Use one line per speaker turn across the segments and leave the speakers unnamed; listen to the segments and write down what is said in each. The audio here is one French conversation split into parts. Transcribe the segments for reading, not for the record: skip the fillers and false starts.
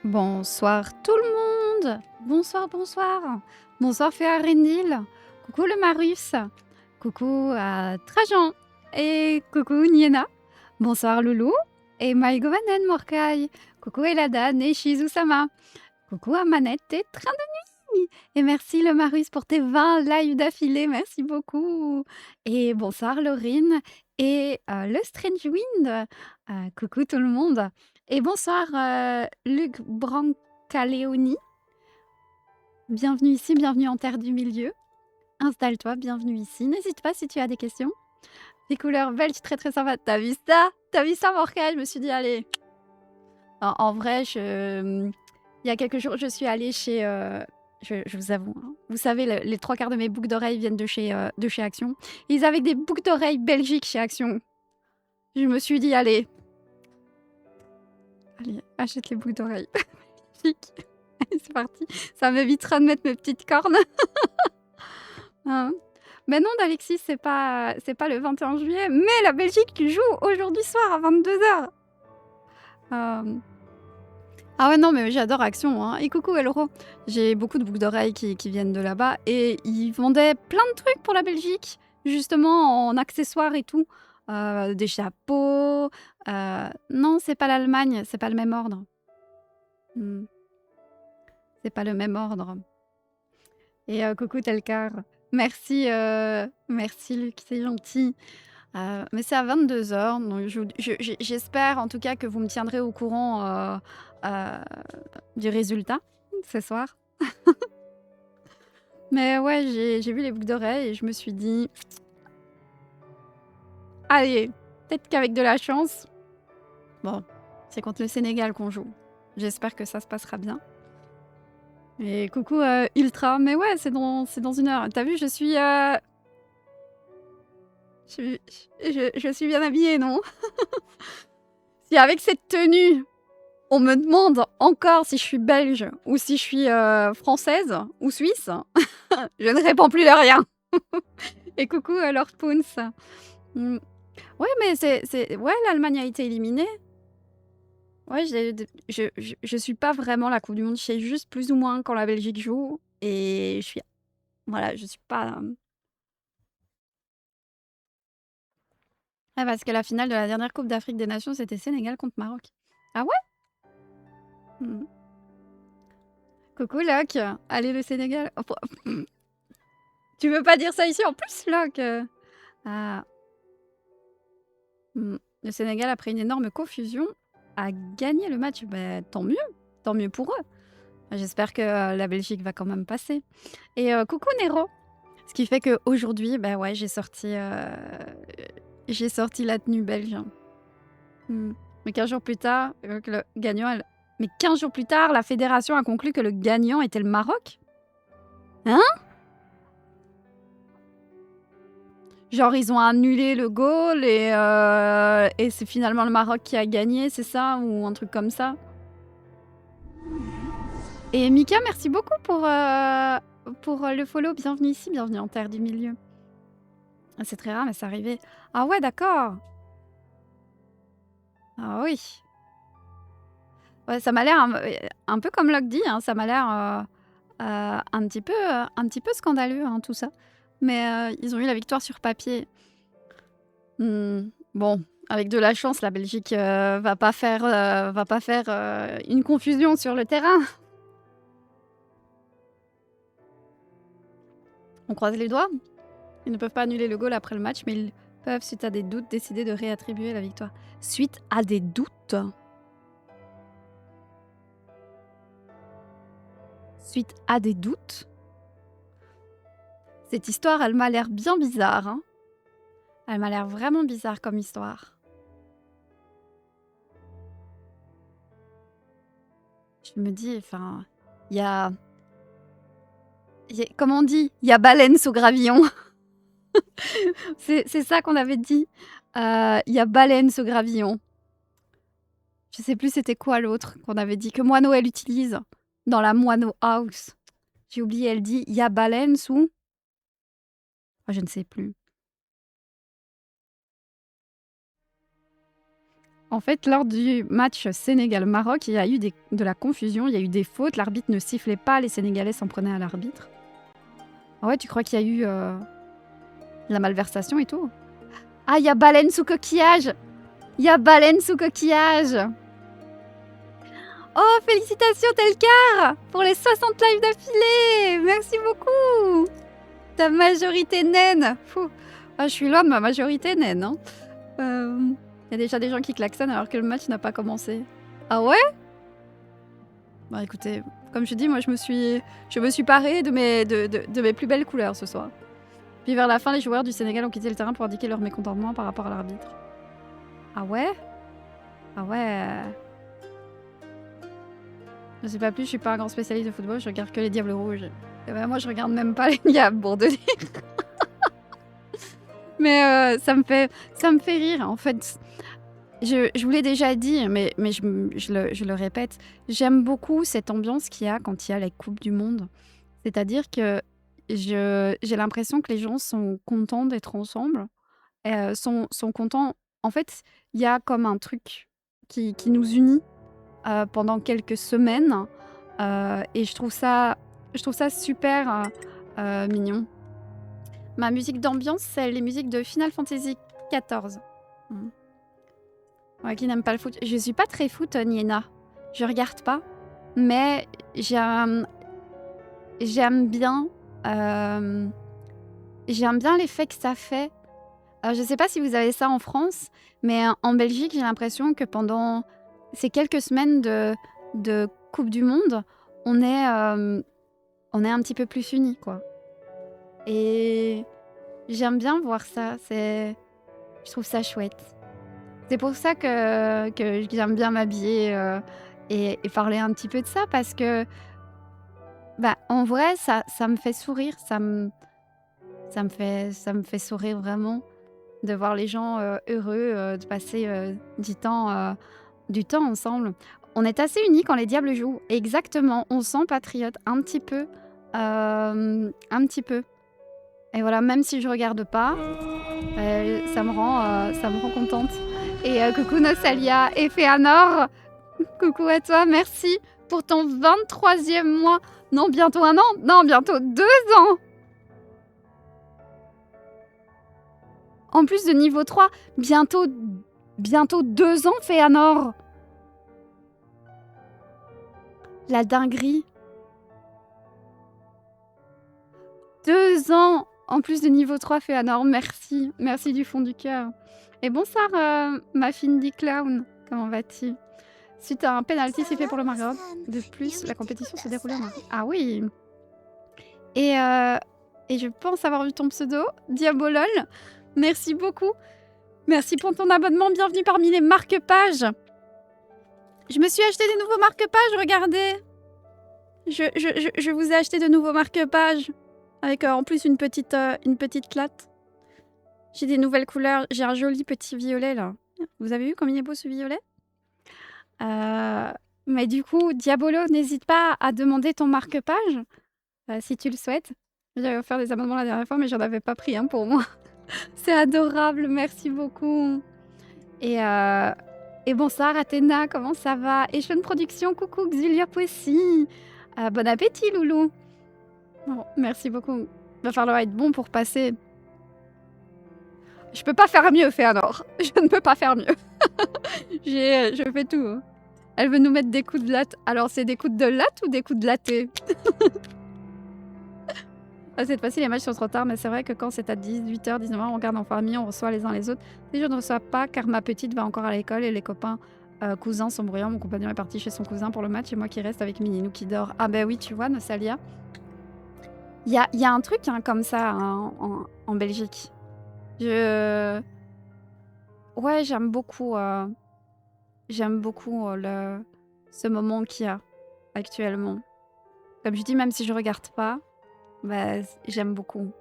Bonsoir tout le monde. Bonsoir, bonsoir. Bonsoir Féarendil. Coucou le Marus. Coucou à Trajan. Et coucou Niena. Bonsoir Loulou. Et Maïgovanen Morkai. Coucou Eladan et Shizu-sama. Coucou à Manette et Train de nuit. Et merci le Marus pour tes 20 lives d'affilée. Merci beaucoup. Et bonsoir Laurine et le Strange Wind. Coucou tout le monde. Et bonsoir Luc Brancaleoni. Bienvenue ici, bienvenue en Terre du Milieu. Installe-toi, bienvenue ici. N'hésite pas si tu as des questions. Des couleurs belges très très sympas. T'as vu ça? T'as vu ça, Morca? Je me suis dit, allez. En vrai, il y a quelques jours, je suis allée chez... je vous avoue, hein, vous savez, les 3 quarts de mes boucles d'oreilles viennent de chez Action. Ils avaient des boucles d'oreilles belgiques chez Action. Je me suis dit, allez, achète les boucles d'oreilles. Belgique. C'est parti. Ça m'évitera de mettre mes petites cornes. Hein. Mais non, d'Alexis, c'est pas le 21 juillet, mais la Belgique joue aujourd'hui soir à 22h. Ah ouais, non, mais j'adore Action. Hein. Et coucou Elro. J'ai beaucoup de boucles d'oreilles qui viennent de là-bas. Et ils vendaient plein de trucs pour la Belgique, justement en accessoires et tout. Des chapeaux. Non, c'est pas l'Allemagne, c'est pas le même ordre. C'est pas le même ordre. Et coucou Telcar. Merci, merci Luc, c'est gentil. Mais c'est à 22h, donc j'espère en tout cas que vous me tiendrez au courant du résultat ce soir. Mais ouais, j'ai vu les boucles d'oreilles et je me suis dit... Allez, peut-être qu'avec de la chance... Bon, c'est contre le Sénégal qu'on joue. J'espère que ça se passera bien. Et coucou Ultra, mais ouais, c'est dans 1 heure. T'as vu, je suis... Je suis bien habillée, non? Si avec cette tenue, on me demande encore si je suis belge ou si je suis française ou suisse, je ne réponds plus de rien. Et coucou Lord Poons. Ouais, mais ouais, l'Allemagne a été éliminée. Ouais, je suis pas vraiment la Coupe du Monde. Je sais juste plus ou moins quand la Belgique joue. Et je suis... Voilà, je suis pas... Ah, parce que la finale de la dernière Coupe d'Afrique des Nations, c'était Sénégal contre Maroc. Ah ouais? Coucou Locke. Allez le Sénégal. Oh, tu veux pas dire ça ici en plus, Locke? Ah. Le Sénégal, après une énorme confusion, a gagné le match. Bah, tant mieux pour eux. J'espère que la Belgique va quand même passer. Et coucou Nero. Ce qui fait qu'aujourd'hui, bah ouais, j'ai sorti la tenue belge. Mais 15 jours plus tard, que le gagnant... Mais 15 jours plus tard, la fédération a conclu que le gagnant était le Maroc. Hein? Genre, ils ont annulé le goal et c'est finalement le Maroc qui a gagné, c'est ça? Ou un truc comme ça? Et Mika, merci beaucoup pour le follow. Bienvenue ici, bienvenue en Terre du Milieu. C'est très rare, mais c'est arrivé. Ah ouais, d'accord. Ah oui. Ouais, ça m'a l'air un peu comme Locke dit, hein, ça m'a l'air un petit peu scandaleux, hein, tout ça. Mais ils ont eu la victoire sur papier. Bon, avec de la chance, la Belgique va pas faire une confusion sur le terrain. On croise les doigts. Ils ne peuvent pas annuler le goal après le match, mais ils peuvent, suite à des doutes, décider de réattribuer la victoire. Suite à des doutes? Suite à des doutes? Cette histoire, elle m'a l'air bien bizarre. Hein. Elle m'a l'air vraiment bizarre comme histoire. Je me dis, enfin, il y a... Comment on dit? Il y a baleine sous gravillon. C'est ça qu'on avait dit. Il y a baleine sous gravillon. Je sais plus c'était quoi l'autre qu'on avait dit que Moineau elle utilise dans la Moineau House. J'ai oublié, elle dit il y a baleine sous... Oh, je ne sais plus. En fait, lors du match Sénégal-Maroc, il y a eu de la confusion, il y a eu des fautes, l'arbitre ne sifflait pas, les Sénégalais s'en prenaient à l'arbitre. Ah ouais, tu crois qu'il y a eu la malversation et tout? Ah, il y a baleine sous coquillage! Il y a baleine sous coquillage! Oh, félicitations Telcar pour les 60 lives d'affilée! Merci beaucoup! Ta majorité naine! Fou. Ah, je suis loin de ma majorité naine. Hein. Y a déjà des gens qui klaxonnent alors que le match n'a pas commencé. Ah ouais? Bah écoutez, comme je dis, moi je me suis parée de mes plus belles couleurs ce soir. Puis vers la fin, les joueurs du Sénégal ont quitté le terrain pour indiquer leur mécontentement par rapport à l'arbitre. Ah ouais? Ah ouais. Je sais pas plus, je suis pas un grand spécialiste de football, je regarde que les Diables Rouges. Et ben moi je regarde même pas les Diables, pour te dire. Mais ça me fait rire en fait. Je vous l'ai déjà dit, mais je le répète, j'aime beaucoup cette ambiance qu'il y a quand il y a la Coupe du Monde. C'est-à-dire que j'ai l'impression que les gens sont contents d'être ensemble, sont contents. En fait, il y a comme un truc qui nous unit pendant quelques semaines et je trouve ça super mignon. Ma musique d'ambiance, c'est les musiques de Final Fantasy XIV. Ouais, qui n'aime pas le foot. Je suis pas très foot, Niena. Je regarde pas. Mais j'aime bien l'effet que ça fait. Je sais pas si vous avez ça en France, mais en Belgique, j'ai l'impression que pendant ces quelques semaines de Coupe du Monde, on est un petit peu plus unis, quoi. Et j'aime bien voir ça. Je trouve ça chouette. C'est pour ça que j'aime bien m'habiller et parler un petit peu de ça, parce que, bah, en vrai, ça me fait sourire, ça me fait sourire vraiment de voir les gens heureux de passer du temps ensemble. On est assez unis quand les Diables jouent. Exactement, on se sent patriote un petit peu. Un petit peu. Et voilà, même si je regarde pas, ça me rend contente. Et coucou Nosalia et Féanor, coucou à toi, merci pour ton 23e mois. Non, bientôt 1 an. Non, bientôt 2 ans. En plus de niveau 3, bientôt 2 ans, Féanor. La dinguerie. 2 ans en plus de niveau 3, Féanor. Merci. Merci du fond du cœur. Et bonsoir, ma Findy Clown. Comment vas-tu? Suite à un penalty sifflé pour le Maroc, de plus, la compétition se déroulait en Maroc. Ah oui. Et je pense avoir vu ton pseudo, Diabolol. Merci beaucoup. Merci pour ton abonnement. Bienvenue parmi les marque-pages. Je me suis acheté des nouveaux marque-pages, regardez. Je vous ai acheté de nouveaux marque-pages. Avec en plus une petite latte. J'ai des nouvelles couleurs. J'ai un joli petit violet là. Vous avez vu comme il est beau ce violet? Mais du coup, Diabolo, n'hésite pas à demander ton marque-page si tu le souhaites. J'avais offert des abonnements la dernière fois, mais j'en avais pas pris pour moi. C'est adorable, merci beaucoup. Et bonsoir Athéna, comment ça va? Et Jeune Production, coucou Xulia Poissy. Bon appétit Loulou. Bon, merci beaucoup. Va falloir être bon pour passer. Je peux pas faire mieux, Féanor. Je ne peux pas faire mieux. Je fais tout. Hein. Elle veut nous mettre des coups de latte. Alors, c'est des coups de latte ou des coups de latte? Cette fois-ci, les matchs sont trop tard, mais c'est vrai que quand c'est à 18h, 19h, on regarde en famille, on reçoit les uns les autres. Et je ne reçois pas car ma petite va encore à l'école et les copains cousins sont bruyants. Mon compagnon est parti chez son cousin pour le match et moi qui reste avec Mininou qui dort. Ah ben oui, tu vois, Nosalia. Il y a un truc comme ça hein, en Belgique. Ouais, j'aime beaucoup ce moment qu'il y a actuellement. Comme je dis, même si je regarde pas, bah, j'aime beaucoup.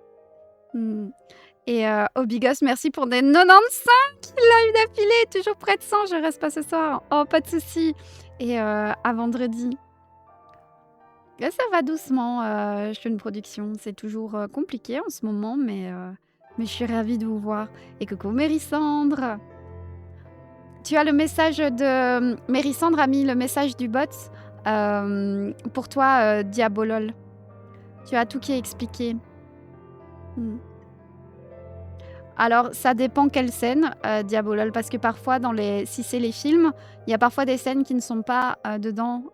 Et Obigos, merci pour des 95 lives d'affilée, toujours près de 100, je reste pas ce soir. Oh, pas de souci. Et à vendredi. Là, ça va doucement, je fais une production. C'est toujours compliqué en ce moment, mais je suis ravie de vous voir. Et coucou Mérissandre. tu as le message de Mérissandre a mis le message du bot pour toi, Diabolol. Tu as tout qui est expliqué. Mmh. Alors, ça dépend quelle scène, Diabolol, parce que parfois si c'est les films, il y a parfois des scènes qui ne sont pas, dedans,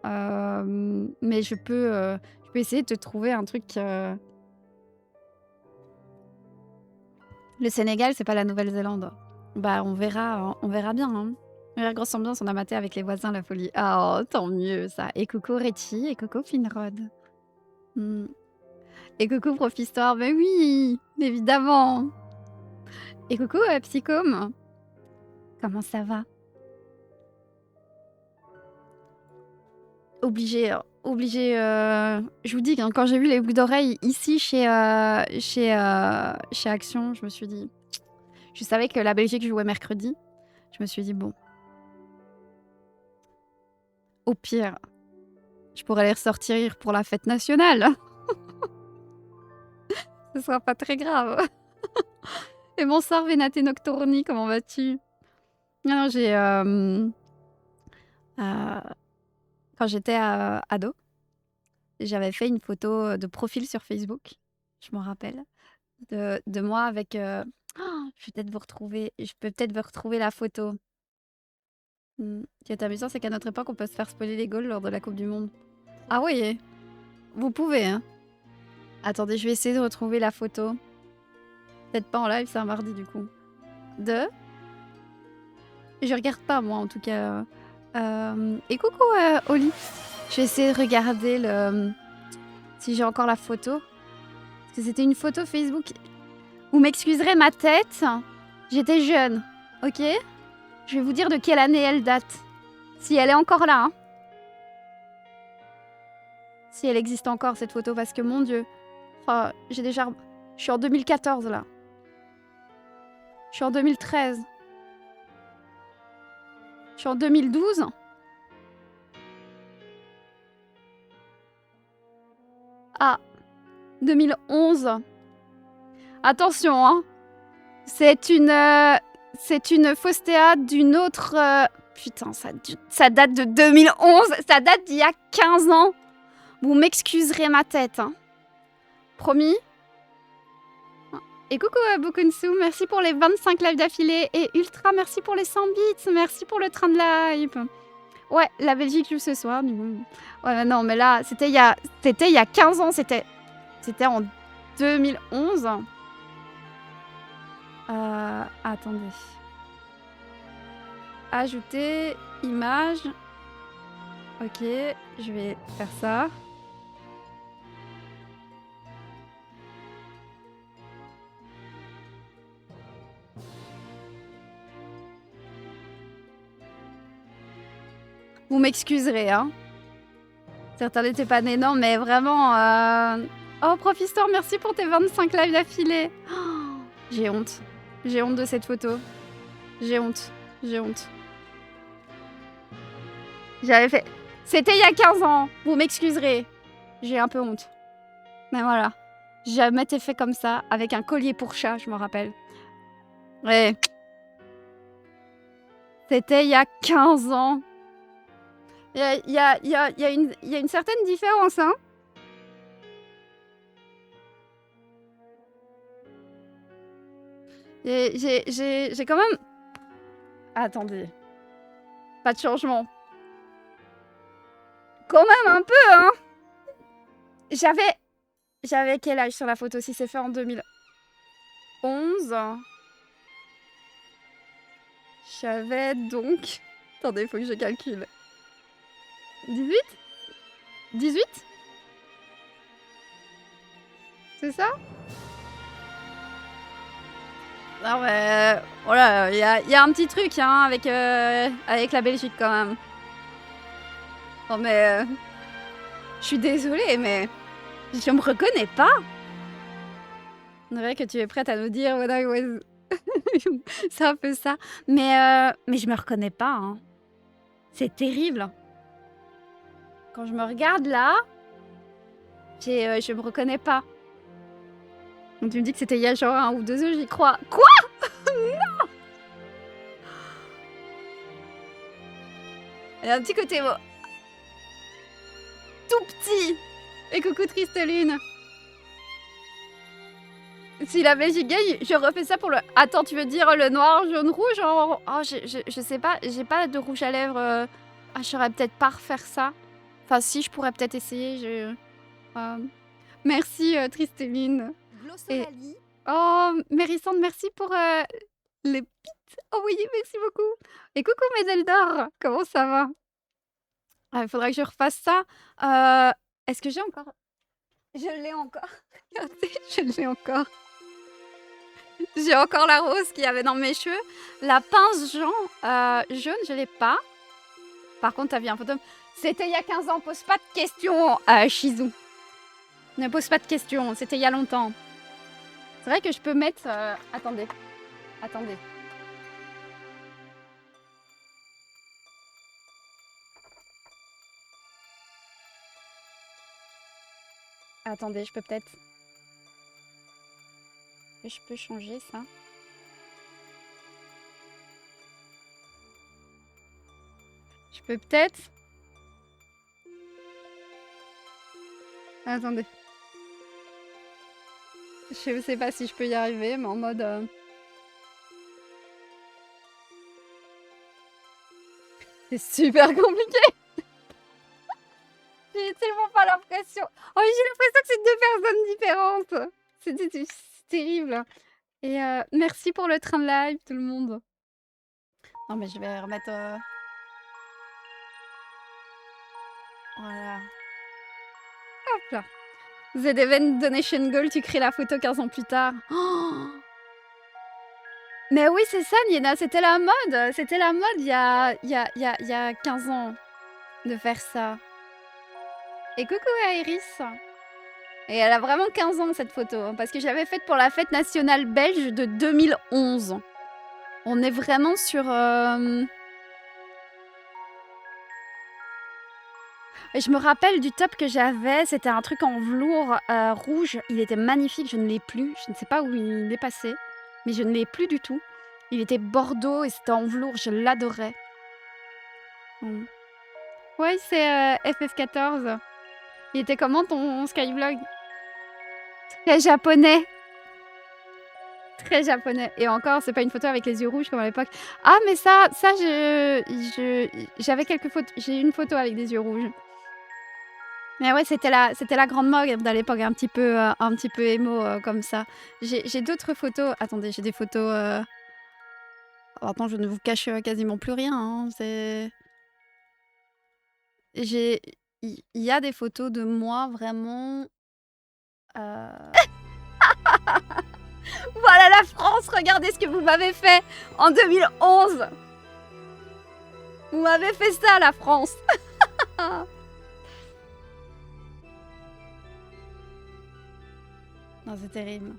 mais je peux essayer de te trouver un truc, Le Sénégal, c'est pas la Nouvelle-Zélande. Bah, on verra bien, hein. La grosse ambiance, on a maté avec les voisins la folie. Ah, oh, tant mieux ça. Et coucou Retty et coucou Finrod. Mmh. Et coucou Profhistoire, mais oui, évidemment. Et coucou Psychome. Comment ça va? Obligé, je vous dis, quand j'ai vu les boucles d'oreilles ici chez Action, je me suis dit... Je savais que la Belgique jouait mercredi. Je me suis dit, bon, au pire, je pourrais les ressortir pour la fête nationale. Ce sera pas très grave. Et bonsoir Vénaté Nocturni, comment vas-tu? Non, quand j'étais ado, j'avais fait une photo de profil sur Facebook, je m'en rappelle, de moi avec... je peux peut-être vous retrouver la photo. Ce qui est amusant, c'est qu'à notre époque, on peut se faire spoiler les goals lors de la Coupe du Monde. Ah oui, vous pouvez, hein. Attendez, je vais essayer de retrouver la photo. Peut-être pas en live, c'est un mardi du coup. Je regarde pas, moi, en tout cas. Et coucou, Oli. Je vais essayer de regarder si j'ai encore la photo. Parce que c'était une photo Facebook. Vous m'excuserez ma tête. J'étais jeune, ok? Je vais vous dire de quelle année elle date. Si elle est encore là, hein. Si elle existe encore, cette photo, parce que mon Dieu. Oh, je suis en 2014, là. Je suis en 2013. Je suis en 2012. Ah, 2011. Attention, hein. C'est une fausse théâtre d'une autre... Putain, ça date de 2011. Ça date d'il y a 15 ans. Vous m'excuserez ma tête, hein. Promis. Et coucou Bukunsu, merci pour les 25 lives d'affilée. Et Ultra, merci pour les 100 bits. Merci pour le train de live. Ouais, la Belgique joue ce soir. Ouais, non, mais là, c'était il y a 15 ans. C'était en 2011. Attendez. Ajouter image. Ok, je vais faire ça. Vous m'excuserez, hein. Certains n'étaient pas nés, non, mais vraiment... Oh, Profhistoire, merci pour tes 25 lives d'affilée. Oh, j'ai honte. J'ai honte de cette photo. J'ai honte. J'avais fait... C'était il y a 15 ans. Vous m'excuserez. J'ai un peu honte. Mais voilà. J'ai jamais été fait comme ça, avec un collier pour chat, je m'en rappelle. Ouais. C'était il y a 15 ans. Il y a une certaine différence, hein. J'ai quand même... Attendez. Pas de changement. Quand même un peu, hein. J'avais quel âge sur la photo si c'est fait en 2011? J'avais donc... Attendez, faut que je calcule. 18? 18? C'est ça? Non mais... Voilà, il y a un petit truc hein, avec la Belgique quand même. Non mais... je suis désolée, mais... Je me reconnais pas. On dirait que tu es prête à nous dire... C'est un peu ça. Mais je me reconnais pas. Hein. C'est terrible. Quand je me regarde là... je me reconnais pas. Donc tu me dis que c'était il y a genre 1 ou 2 ans, j'y crois. Quoi? Non! Elle a un petit côté tout petit. Et coucou Triste Lune. Si la Belgique gagne, je refais ça pour le... Attends, tu veux dire le noir, jaune, rouge Oh, je sais pas, j'ai pas de rouge à lèvres. Ah, je saurais peut-être pas refaire ça. Enfin, si, je pourrais peut-être essayer. Merci, Tristeline. Et... Oh, Mérissande, merci pour les pites. Oh oui, merci beaucoup. Et coucou mes Eldor, comment ça va? Il faudrait que je refasse ça. Est-ce que j'ai encore... Je l'ai encore. Regardez, je l'ai encore. J'ai encore la rose qu'il y avait dans mes cheveux. La pince jaune, je l'ai pas. Par contre, t'as vu un photo. C'était il y a 15 ans. Pose pas de questions, Shizou. Ne pose pas de questions. C'était il y a longtemps. C'est vrai que je peux mettre... Attendez. Attendez. Attendez, je peux peut-être... Je peux changer ça. Je peux peut-être... Attendez. Je sais pas si je peux y arriver, mais en mode... C'est super compliqué. J'ai tellement pas l'impression. Oh, j'ai l'impression que c'est deux personnes différentes. C'est terrible. Et merci pour le train de live, tout le monde. Non, mais je vais remettre... Voilà. Hop là. The Event Donation Goal, tu crées la photo 15 ans plus tard. Oh, mais oui, c'est ça, Niena, c'était la mode. C'était la mode il y a 15 ans de faire ça. Et coucou à Iris. Et elle a vraiment 15 ans cette photo, parce que je l'avais faite pour la fête nationale belge de 2011. On est vraiment sur... Et je me rappelle du top que j'avais, c'était un truc en velours rouge. Il était magnifique, je ne l'ai plus. Je ne sais pas où il est passé, mais je ne l'ai plus du tout. Il était bordeaux et c'était en velours, je l'adorais. Ouais, c'est FF14. Il était comment ton Skyblock? Très japonais. Très japonais. Et encore, c'est pas une photo avec les yeux rouges comme à l'époque. Ah, mais ça j'avais quelques photos. J'ai une photo avec des yeux rouges. Mais ouais, c'était la grande mode à l'époque, un petit peu émo comme ça. J'ai d'autres photos. Attendez, j'ai des photos. Attends, je ne vous cache quasiment plus rien. Hein. Il y a des photos de moi vraiment. Voilà la France, regardez ce que vous m'avez fait en 2011. Vous m'avez fait ça, la France. Non, c'est terrible.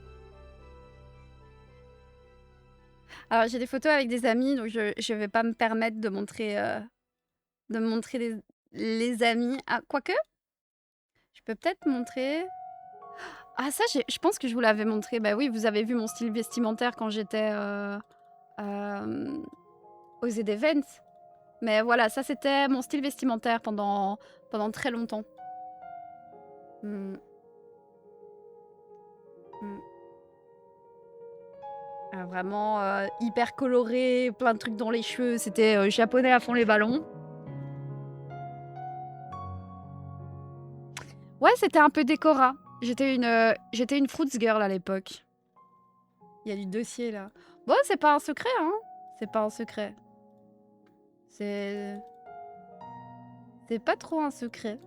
Alors, j'ai des photos avec des amis, donc je vais pas me permettre de montrer les amis. Ah, quoique, je peux peut-être montrer... Ah, ça, je pense que je vous l'avais montré. Bah oui, vous avez vu mon style vestimentaire quand j'étais aux Z-Events. Mais voilà, ça, c'était mon style vestimentaire pendant très longtemps. Vraiment hyper coloré, plein de trucs dans les cheveux. C'était japonais à fond les ballons. Ouais, c'était un peu décora. J'étais une fruits girl à l'époque. Il y a du dossier là. Bon, c'est pas un secret, hein. C'est pas un secret. C'est pas trop un secret.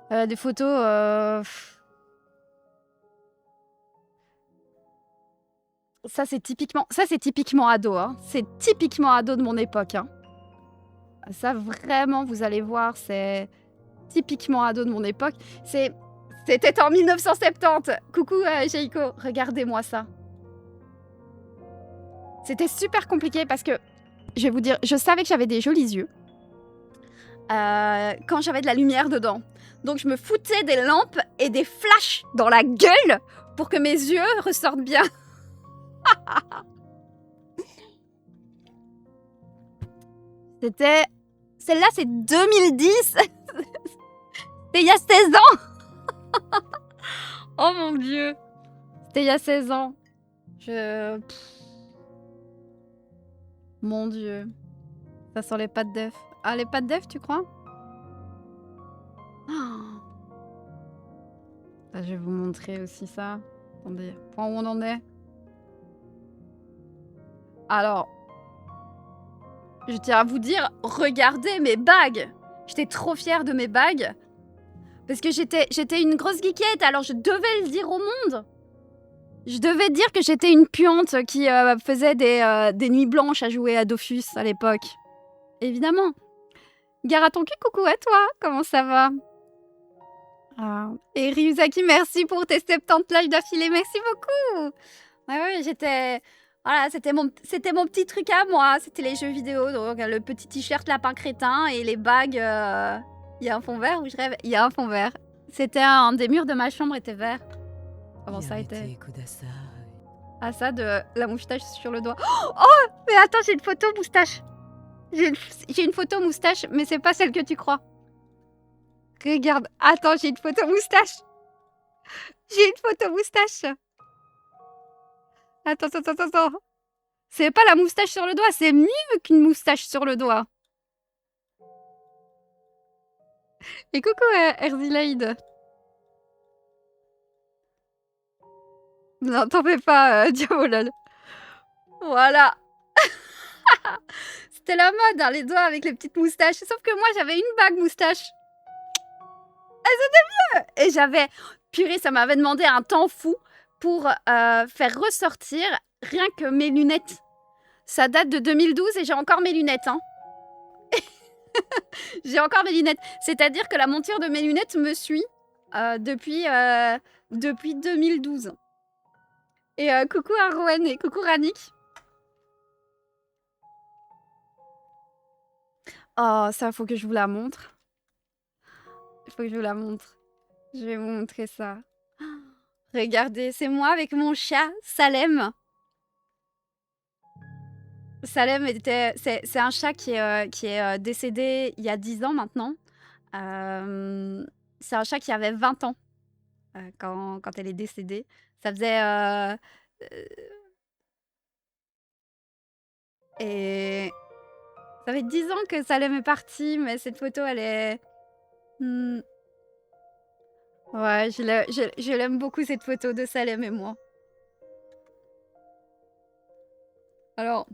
Des photos... Ça, c'est typiquement ado. Hein. C'est typiquement ado de mon époque. Hein. Ça, vraiment, vous allez voir, c'est typiquement ado de mon époque. C'était en 1970. Coucou, Jeiko. Regardez-moi ça. C'était super compliqué parce que, je vais vous dire, je savais que j'avais des jolis yeux quand j'avais de la lumière dedans. Donc, je me foutais des lampes et des flashs dans la gueule pour que mes yeux ressortent bien. C'était... Celle-là, c'est 2010. C'était il y a 16 ans. Oh mon Dieu. C'était il y a 16 ans. Mon Dieu. Ça sent les pâtes d'œuf. Ah, les pâtes d'œuf, tu crois? Ah, je vais vous montrer aussi ça. Attendez, point où on en est. Alors, je tiens à vous dire, regardez mes bagues. J'étais trop fière de mes bagues. Parce que j'étais une grosse geekette, alors je devais le dire au monde. Je devais dire que j'étais une puante qui faisait des nuits blanches à jouer à Dofus à l'époque. Évidemment. Gare à ton cul, coucou à toi. Comment ça va? Ah. Et Ryuzaki, merci pour tes 70 lives d'affilée. Merci beaucoup. Ouais, j'étais... Voilà, c'était mon petit truc à moi. C'était les jeux vidéo. Donc, le petit t-shirt lapin crétin et les bagues. Il y a un fond vert où je rêve. Il y a un fond vert. C'était un des murs de ma chambre était vert. Comment ça était? Ah, ça, de la moustache sur le doigt. Oh, mais attends, j'ai une photo moustache. J'ai une photo moustache, mais c'est pas celle que tu crois. Regarde. Attends, j'ai une photo moustache. J'ai une photo moustache. Attends. C'est pas la moustache sur le doigt, c'est mieux qu'une moustache sur le doigt. Et coucou Erzileid. Non, t'en fais pas, Diabolol. Voilà. C'était la mode, hein, les doigts avec les petites moustaches. Sauf que moi, j'avais une bague moustache. Ah, c'était mieux. Et j'avais... Purée, ça m'avait demandé un temps fou pour faire ressortir rien que mes lunettes. Ça date de 2012 et j'ai encore mes lunettes. Hein. J'ai encore mes lunettes. C'est-à-dire que la monture de mes lunettes me suit depuis 2012. Et coucou Arwen et coucou Ranik. Oh, ça, faut que je vous la montre. Il faut que je vous la montre. Je vais vous montrer ça. Regardez, c'est moi avec mon chat, Salem. Salem, c'est un chat qui est décédé il y a 10 ans maintenant. C'est un chat qui avait 20 ans quand elle est décédée. Ça faisait... et ça fait 10 ans que Salem est partie, mais cette photo, elle est... Ouais, je l'aime beaucoup, cette photo de Salem et moi. Alors...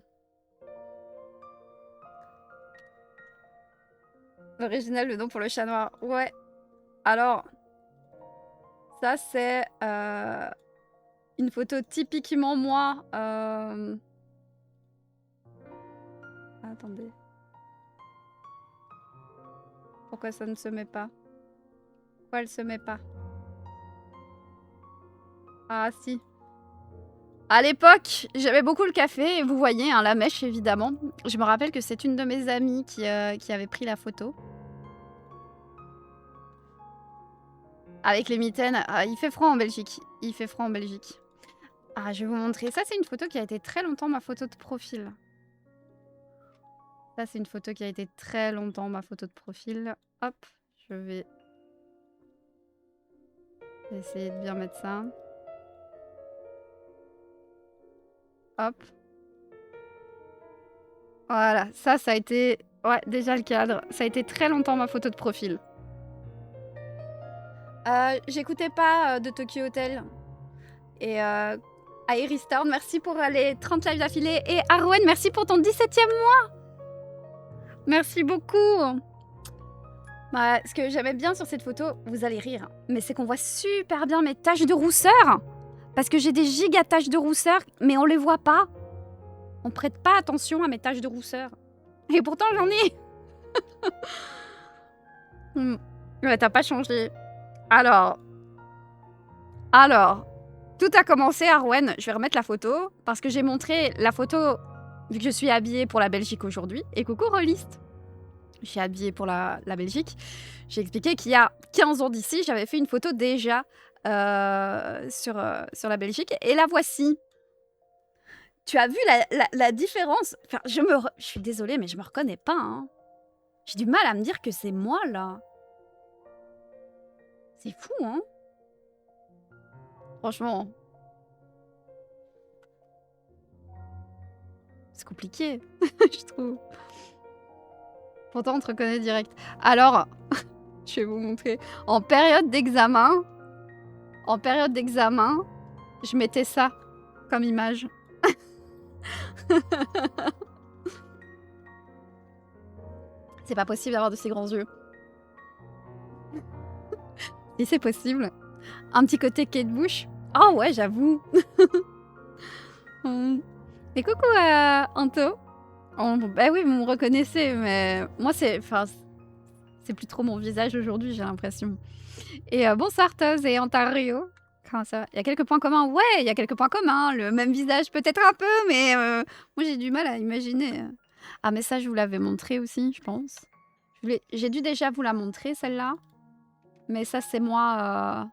L'original, le nom pour le chat noir. Ouais. Alors... Ça, c'est une photo typiquement moi. Attendez. Pourquoi ça ne se met pas? Pourquoi elle se met pas? Ah, si. À l'époque, j'aimais beaucoup le café. Et vous voyez, hein, la mèche, évidemment. Je me rappelle que c'est une de mes amies qui avait pris la photo. Avec les mitaines. Ah, il fait froid en Belgique. Il fait froid en Belgique. Ah, je vais vous montrer. Ça, c'est une photo qui a été très longtemps ma photo de profil. Ça, c'est une photo qui a été très longtemps ma photo de profil. Hop, je vais essayer de bien mettre ça. Hop. Voilà, ça a été... Ouais, déjà le cadre. Ça a été très longtemps ma photo de profil. J'écoutais pas de Tokyo Hotel. Et à Iris Town, merci pour les 30 lives d'affilée. Et Arwen, merci pour ton 17e mois. Merci beaucoup. Bah, ce que j'aimais bien sur cette photo, vous allez rire, mais c'est qu'on voit super bien mes taches de rousseur. Parce que j'ai des giga taches de rousseur, mais on les voit pas. On prête pas attention à mes taches de rousseur. Et pourtant, j'en ai. Ouais, t'as pas changé. Alors, tout a commencé, Arwen. Je vais remettre la photo, parce que j'ai montré la photo, vu que je suis habillée pour la Belgique aujourd'hui. Et coucou, Rolliste. Je suis habillée pour la Belgique. J'ai expliqué qu'il y a 15 ans d'ici, j'avais fait une photo déjà sur la Belgique. Et la voici. Tu as vu la différence? Enfin, je suis désolée, mais je me reconnais pas, hein. J'ai du mal à me dire que c'est moi, là. C'est fou, hein? Franchement, c'est compliqué, je trouve. Pourtant, on te reconnaît direct. Alors, je vais vous montrer. En période d'examen, je mettais ça comme image. C'est pas possible d'avoir de si grands yeux. Et c'est possible. Un petit côté Kate Bush. Oh ouais, j'avoue. Et coucou Anto. Bah oui, vous me reconnaissez, mais moi c'est plus trop mon visage aujourd'hui, j'ai l'impression. Et bonsoir Toz et Ontario. Comment ça va? Il y a quelques points communs. Ouais, il y a quelques points communs. Le même visage peut-être un peu, mais moi j'ai du mal à imaginer. Ah mais ça je vous l'avais montré aussi, je pense. J'ai dû déjà vous la montrer celle-là. Mais ça c'est moi.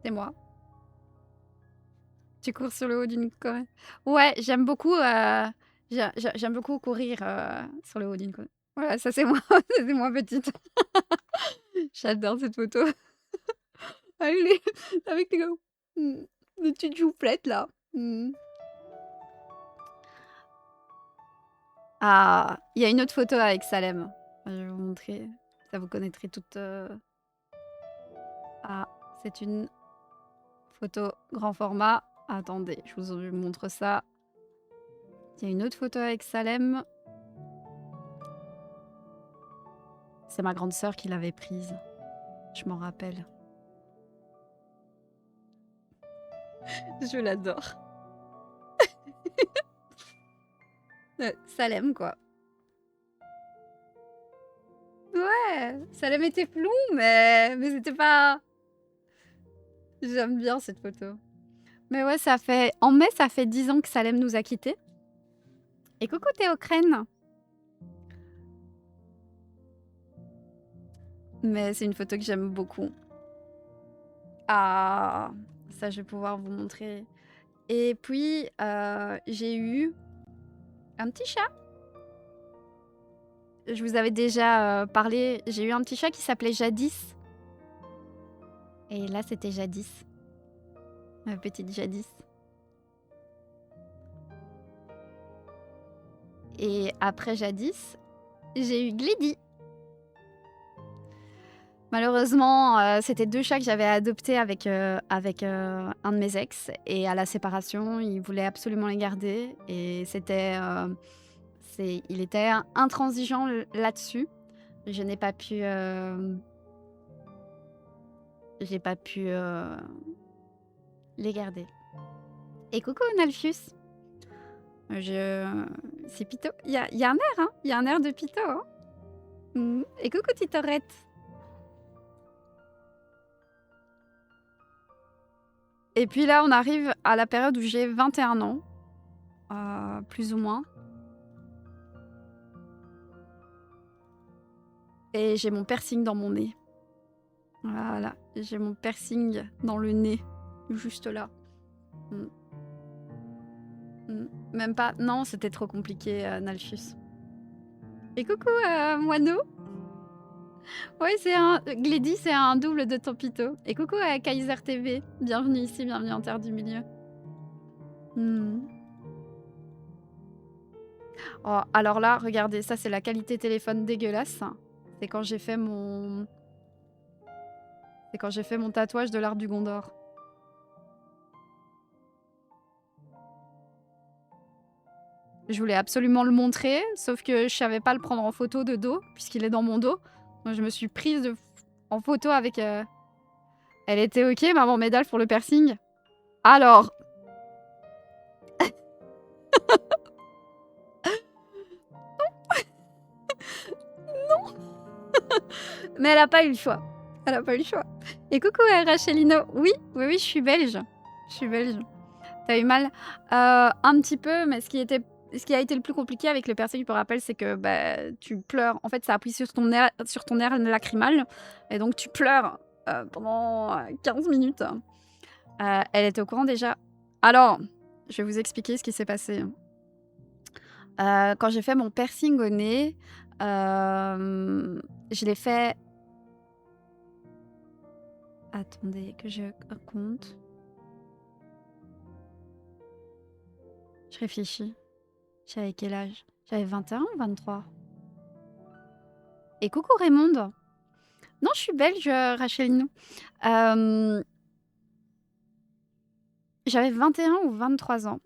C'est moi. Tu cours sur le haut d'une colline. Ouais, j'aime beaucoup, j'aime beaucoup courir sur le haut d'une colline. Voilà, ça c'est moi, ça, c'est moi petite. J'adore cette photo. Avec avec les petites joufflettes là. Ah, il y a une autre photo avec Salem. Je vais vous montrer. Ça vous connaîtrez toutes. Ah, c'est une photo grand format. Attendez, je vous montre ça. Il y a une autre photo avec Salem. C'est ma grande sœur qui l'avait prise. Je m'en rappelle. Je l'adore. Salem, quoi. Ouais, Salem était flou, mais c'était pas... J'aime bien cette photo. Mais ouais, ça fait... En mai, ça fait 10 ans que Salem nous a quittés. Et coucou Théocrène. Mais c'est une photo que j'aime beaucoup. Ah, ça je vais pouvoir vous montrer. Et puis, j'ai eu un petit chat. Je vous avais déjà parlé. J'ai eu un petit chat qui s'appelait Jadis. Et là, c'était Jadis. Ma petite Jadis. Et après Jadis, j'ai eu Glady. Malheureusement, c'était 2 chats que j'avais adoptés avec un de mes ex. Et à la séparation, il voulait absolument les garder. Et il était intransigeant là-dessus. Je n'ai pas pu... j'ai pas pu les garder. Et coucou Nalfius. C'est Pito. Il y a un air, hein. Il y a un air de Pito. Hein. Et coucou Titorette. Et puis là, on arrive à la période où j'ai 21 ans. Plus ou moins. Et j'ai mon piercing dans mon nez. Voilà, j'ai mon piercing dans le nez. Juste là. Même pas... Non, c'était trop compliqué, Nalchus. Et coucou, Moineau. Ouais, Glady, c'est un double de Tempito. Et coucou à Kaiser TV. Bienvenue ici, bienvenue en Terre du Milieu. Oh, alors là, regardez, ça c'est la qualité téléphone dégueulasse. C'est quand j'ai fait mon... C'est quand j'ai fait mon tatouage de l'art du Gondor. Je voulais absolument le montrer, sauf que je savais pas le prendre en photo de dos, puisqu'il est dans mon dos. Donc je me suis prise en photo avec... Elle était ok, maman médaille pour le piercing. Alors... Non. Mais elle a pas eu le choix. Elle a pas eu le choix. Et coucou Rachelino. Oui, je suis belge. Je suis belge. T'as eu mal un petit peu, mais ce qui a été le plus compliqué avec le piercing, pour rappel, c'est que tu pleures. En fait, ça appuie sur ton nerf lacrymal. Et donc, tu pleures pendant 15 minutes. Elle était au courant déjà. Alors, je vais vous expliquer ce qui s'est passé. Quand j'ai fait mon piercing au nez, je l'ai fait attendez que je compte. Je réfléchis. J'avais quel âge? J'avais 21 ou 23? Et coucou Raymonde! Non, je suis belge, Rachel Nou. J'avais 21 ou 23 ans.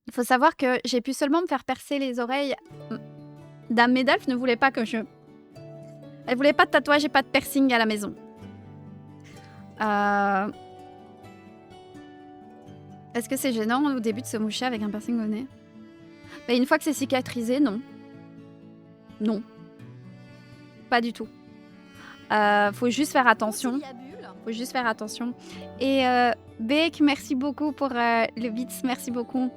Il faut savoir que j'ai pu seulement me faire percer les oreilles. Dame Médalf ne voulait pas que je... Elle voulait pas de tatouage et pas de piercing à la maison. Est-ce que c'est gênant au début de se moucher avec un piercing au nez? Bah, une fois que c'est cicatrisé, non. Non. Pas du tout. Faut juste faire attention. Faut juste faire attention. Et Beck, merci beaucoup pour le bits, merci beaucoup.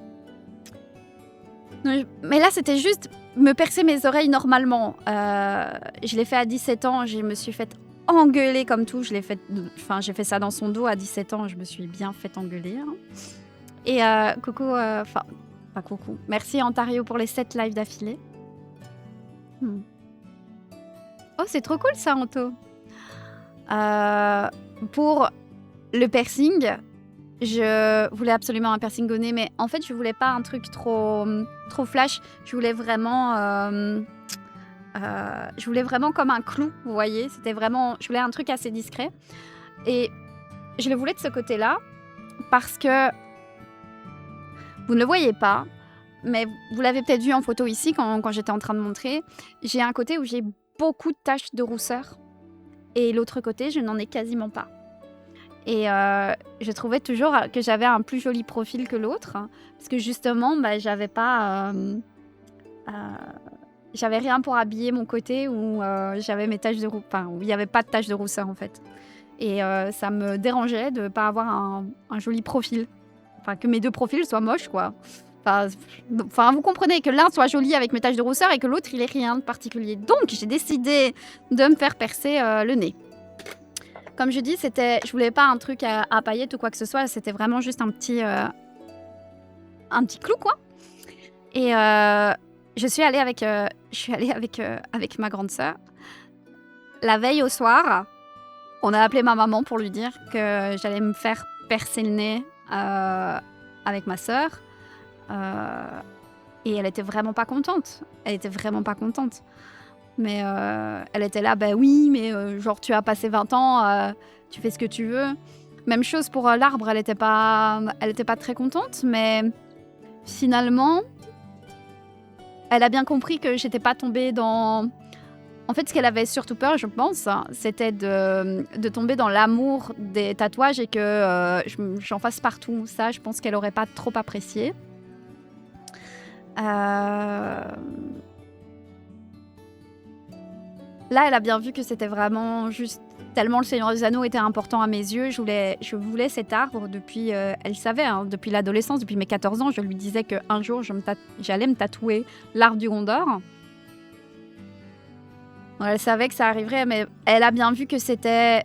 Mais là, c'était juste me percer mes oreilles normalement. Je l'ai fait à 17 ans, je me suis fait engueuler comme tout. J'ai fait ça dans son dos à 17 ans, je me suis bien fait engueuler. Hein. Et coucou, enfin, pas coucou. Merci Ontario pour les 7 lives d'affilée. Oh, c'est trop cool ça, Anto. Pour le piercing, je voulais absolument un piercing au nez, mais en fait, je voulais pas un truc trop flash. Je voulais vraiment comme un clou, vous voyez. C'était vraiment, je voulais un truc assez discret. Et je le voulais de ce côté-là parce que vous ne le voyez pas, mais vous l'avez peut-être vu en photo ici quand j'étais en train de montrer. J'ai un côté où j'ai beaucoup de taches de rousseur et l'autre côté, je n'en ai quasiment pas. Et je trouvais toujours que j'avais un plus joli profil que l'autre parce que justement, j'avais pas... j'avais rien pour habiller mon côté où j'avais mes taches de rousseur, enfin, où il n'y avait pas de taches de rousseur en fait. Et ça me dérangeait de ne pas avoir un joli profil. Enfin, que mes deux profils soient moches, quoi. Enfin, vous comprenez que l'un soit joli avec mes taches de rousseur et que l'autre, il ait rien de particulier. Donc, j'ai décidé de me faire percer le nez. Comme je dis, je voulais pas un truc à paillettes ou quoi que ce soit. C'était vraiment juste un petit clou, quoi. Et je suis allée avec ma grande sœur. La veille au soir, on a appelé ma maman pour lui dire que j'allais me faire percer le nez avec ma sœur. Et elle était vraiment pas contente. Mais elle était là, bah oui, mais genre tu as passé 20 ans, tu fais ce que tu veux. Même chose pour l'arbre, elle était pas très contente, mais finalement, elle a bien compris que j'étais pas tombée dans... En fait, ce qu'elle avait surtout peur, je pense, c'était de tomber dans l'amour des tatouages et que j'en fasse partout. Ça, je pense qu'elle aurait pas trop apprécié. Là, elle a bien vu que c'était vraiment juste tellement le Seigneur des Anneaux était important à mes yeux. Je voulais cet arbre depuis... elle savait, hein, depuis l'adolescence, depuis mes 14 ans. Je lui disais qu'un jour, j'allais me tatouer l'arbre du Gondor. Elle savait que ça arriverait, mais elle a bien vu que c'était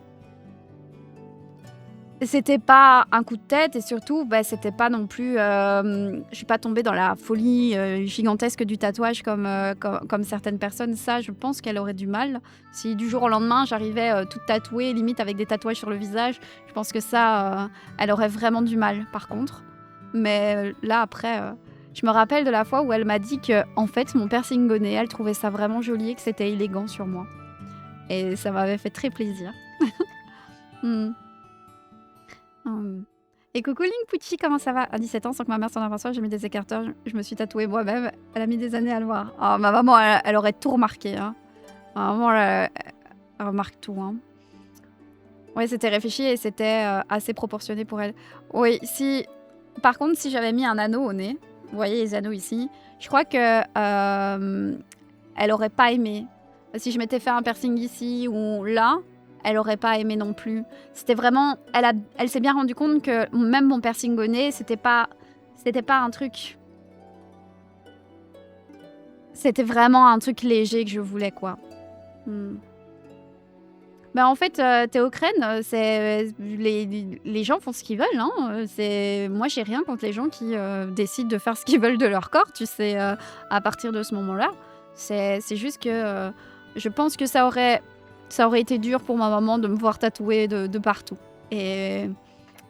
pas un coup de tête et surtout, c'était pas non plus... je suis pas tombée dans la folie gigantesque du tatouage comme certaines personnes. Ça, je pense qu'elle aurait du mal. Si du jour au lendemain, j'arrivais toute tatouée, limite avec des tatouages sur le visage, je pense que ça, elle aurait vraiment du mal, par contre. Mais là, après... je me rappelle de la fois où elle m'a dit que, en fait, mon piercing au nez, elle trouvait ça vraiment joli et que c'était élégant sur moi. Et ça m'avait fait très plaisir. Et coucou Link Pucci, comment ça va? À 17 ans, sans que ma mère s'en aperçoive, j'ai mis des écarteurs, je me suis tatouée moi-même. Elle a mis des années à le voir. Oh, ma maman, elle aurait tout remarqué. Hein. Ma maman, elle remarque tout. Hein. Ouais, c'était réfléchi et c'était assez proportionné pour elle. Oui, si... Par contre, si j'avais mis un anneau au nez, vous voyez les anneaux ici, je crois que elle aurait pas aimé. Si je m'étais fait un piercing ici ou là, elle aurait pas aimé non plus. C'était vraiment... Elle s'est bien rendue compte que même mon piercing au nez, c'était pas un truc... C'était vraiment un truc léger que je voulais, quoi. Bah, en fait, Théocrène, c'est les gens font ce qu'ils veulent, hein, c'est moi, j'ai rien contre les gens qui, décident de faire ce qu'ils veulent de leur corps, tu sais, à partir de ce moment-là. C'est juste que, je pense que ça aurait été dur pour ma maman de me voir tatouer de partout et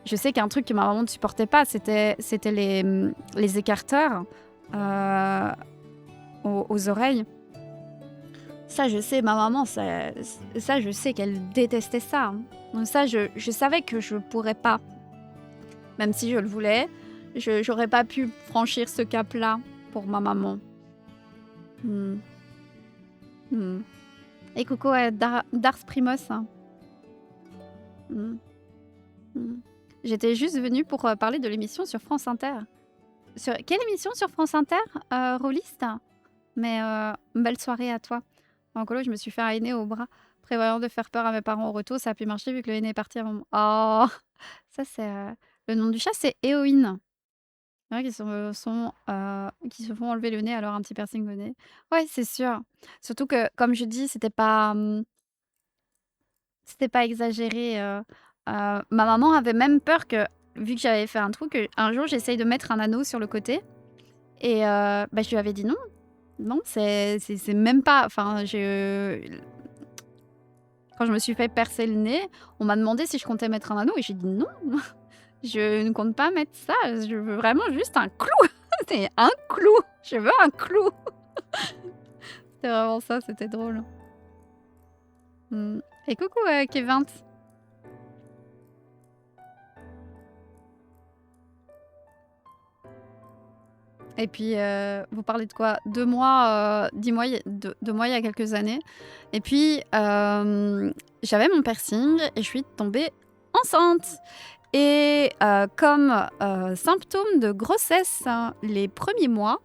je sais qu'un truc que ma maman ne supportait pas, c'était les écarteurs, heu, aux oreilles. Ça, je sais, ma maman, ça, je sais qu'elle détestait ça, hein. Donc ça, je savais que je pourrais pas, même si je le voulais, j'aurais pas pu franchir ce cap-là pour ma maman. Mmh. Mmh. Et coucou à Dars Primos, hein. Mmh. Mmh. J'étais juste venue pour, parler de l'émission sur France Inter. Sur quelle émission sur France Inter? Rôliste? Mais, belle soirée à toi. En colo, je me suis fait un henné au bras. Prévoyant de faire peur à mes parents au retour, ça a pu marcher vu que le henné est parti avant moi. Oh! Ça, c'est, le nom du chat, c'est Éowyn. Il y en a qui se font enlever le nez, alors un petit piercing au nez. Ouais, c'est sûr. Surtout que, comme je dis, c'était pas exagéré, ma maman avait même peur que, vu que j'avais fait un truc, un jour, j'essaye de mettre un anneau sur le côté et bah, je lui avais dit: «Non, non, c'est même pas» enfin, quand je me suis fait percer le nez, on m'a demandé si je comptais mettre un anneau et j'ai dit: «Non, je ne compte pas mettre ça, je veux vraiment juste un clou, c'est un clou, je veux un clou». C'était vraiment ça, c'était drôle. Mmh. Et coucou, Kevin. Et puis, vous parlez de quoi? De moi, 10 mois, de moi il y a quelques années. Et puis, j'avais mon piercing et je suis tombée enceinte. Et comme symptôme de grossesse, hein, les premiers mois,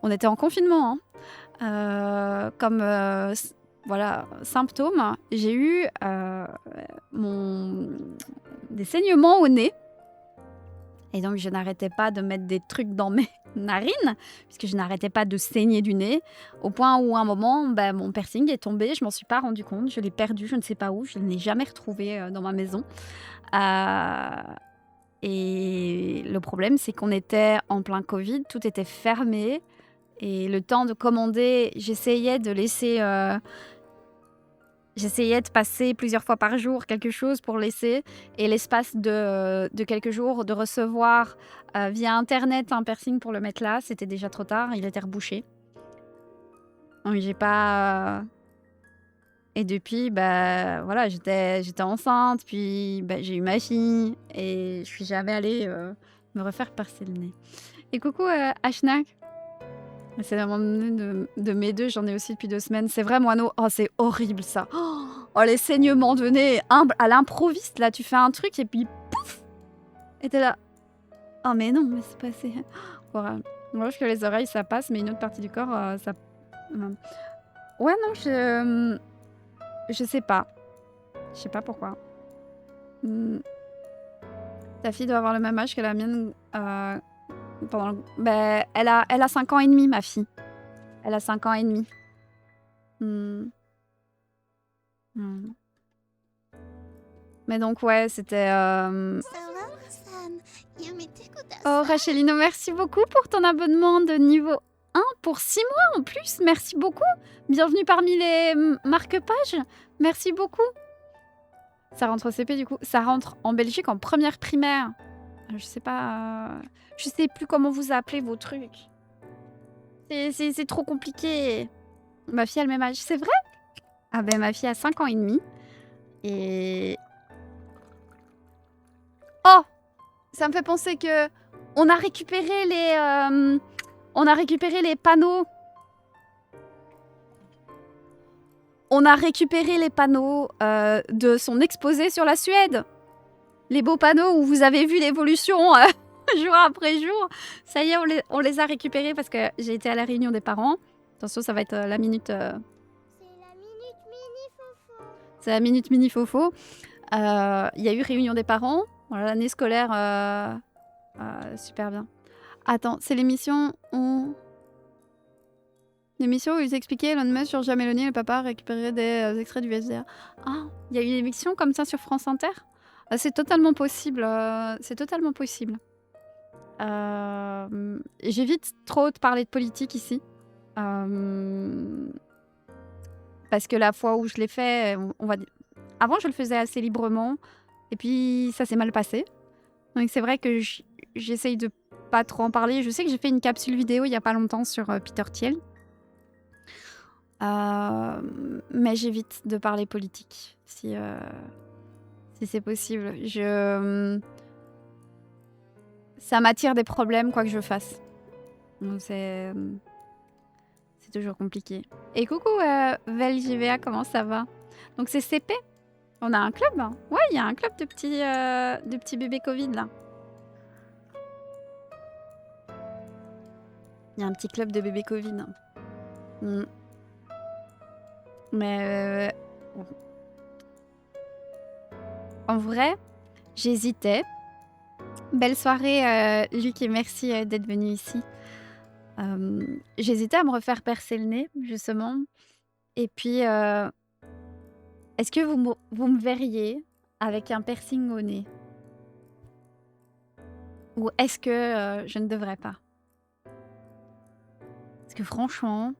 on était en confinement, hein, comme voilà, symptôme, j'ai eu des saignements au nez. Et donc, je n'arrêtais pas de mettre des trucs dans mes narines, puisque je n'arrêtais pas de saigner du nez, au point où, à un moment, bah, mon piercing est tombé, je m'en suis pas rendu compte, je l'ai perdu, je ne sais pas où, je ne l'ai jamais retrouvé dans ma maison. Euh, et le problème, c'est qu'on était en plein Covid, tout était fermé, et le temps de commander, J'essayais de passer plusieurs fois par jour quelque chose pour laisser et l'espace de quelques jours de recevoir, via internet un piercing pour le mettre là, c'était déjà trop tard, il était rebouché. Donc j'ai pas, et depuis, bah, voilà, j'étais enceinte, puis, bah, j'ai eu ma fille et je suis jamais allée, me refaire percer le nez. Et coucou, Ashnak. C'est le moment de mes 2, j'en ai aussi depuis 2 semaines. C'est vrai, moineau. Oh, c'est horrible ça. Oh, les saignements de nez à l'improviste, là, tu fais un truc et puis pouf! Et t'es là. Oh, mais non, mais c'est passé. Voilà. Moi, je que les oreilles, ça passe, mais une autre partie du corps, ça. Ouais, non, je sais pas. Je sais pas pourquoi. Hmm. Ta fille doit avoir le même âge que la mienne. Ben, elle a 5 ans et demi, ma fille. Elle a 5 ans et demi. Hmm. Hmm. Mais donc, ouais, c'était. Oh, Rachelino, merci beaucoup pour ton abonnement de niveau 1 pour 6 mois en plus. Merci beaucoup. Bienvenue parmi les marque-pages. Merci beaucoup. Ça rentre au CP du coup. Ça rentre en Belgique en première primaire. Je sais pas. Je sais plus comment vous appelez vos trucs. C'est trop compliqué. Ma fille a le même âge. C'est vrai? Ah ben, ma fille a 5 ans et demi. Et. Oh! Ça me fait penser que on a récupéré les panneaux. On a récupéré les panneaux de son exposé sur la Suède. Les beaux panneaux où vous avez vu l'évolution jour après jour. Ça y est, on les a récupérés parce que j'ai été à la réunion des parents. Attention, ça va être la minute. C'est la minute mini fofo. Il y a eu réunion des parents. Voilà, l'année scolaire, super bien. Attends, c'est l'émission L'émission où ils expliquaient Elon Musk sur Mélanie, le papa récupérait des extraits du SDA. Ah, il y a eu une émission comme ça sur France Inter? C'est totalement possible. C'est totalement possible. J'évite trop de parler de politique ici. Euh, Parce que la fois où je l'ai fait, on va dire. Avant, je le faisais assez librement. Et puis, ça s'est mal passé. Donc, c'est vrai que j'essaye de pas trop en parler. Je sais que j'ai fait une capsule vidéo il y a pas longtemps sur Peter Thiel. Mais j'évite de parler politique si c'est possible. Ça m'attire des problèmes, quoi que je fasse. Donc c'est toujours compliqué. Et coucou VelJVA, comment ça va? Donc c'est CP? On a un club? Ouais, il y a un club de petits bébés Covid là. Il y a un petit club de bébés Covid. Mais en vrai, j'hésitais. Belle soirée, Luc, et merci d'être venu ici. J'hésitais à me refaire percer le nez, justement. Et puis, est-ce que vous me verriez avec un piercing au nez? Ou est-ce que je ne devrais pas? Parce que franchement...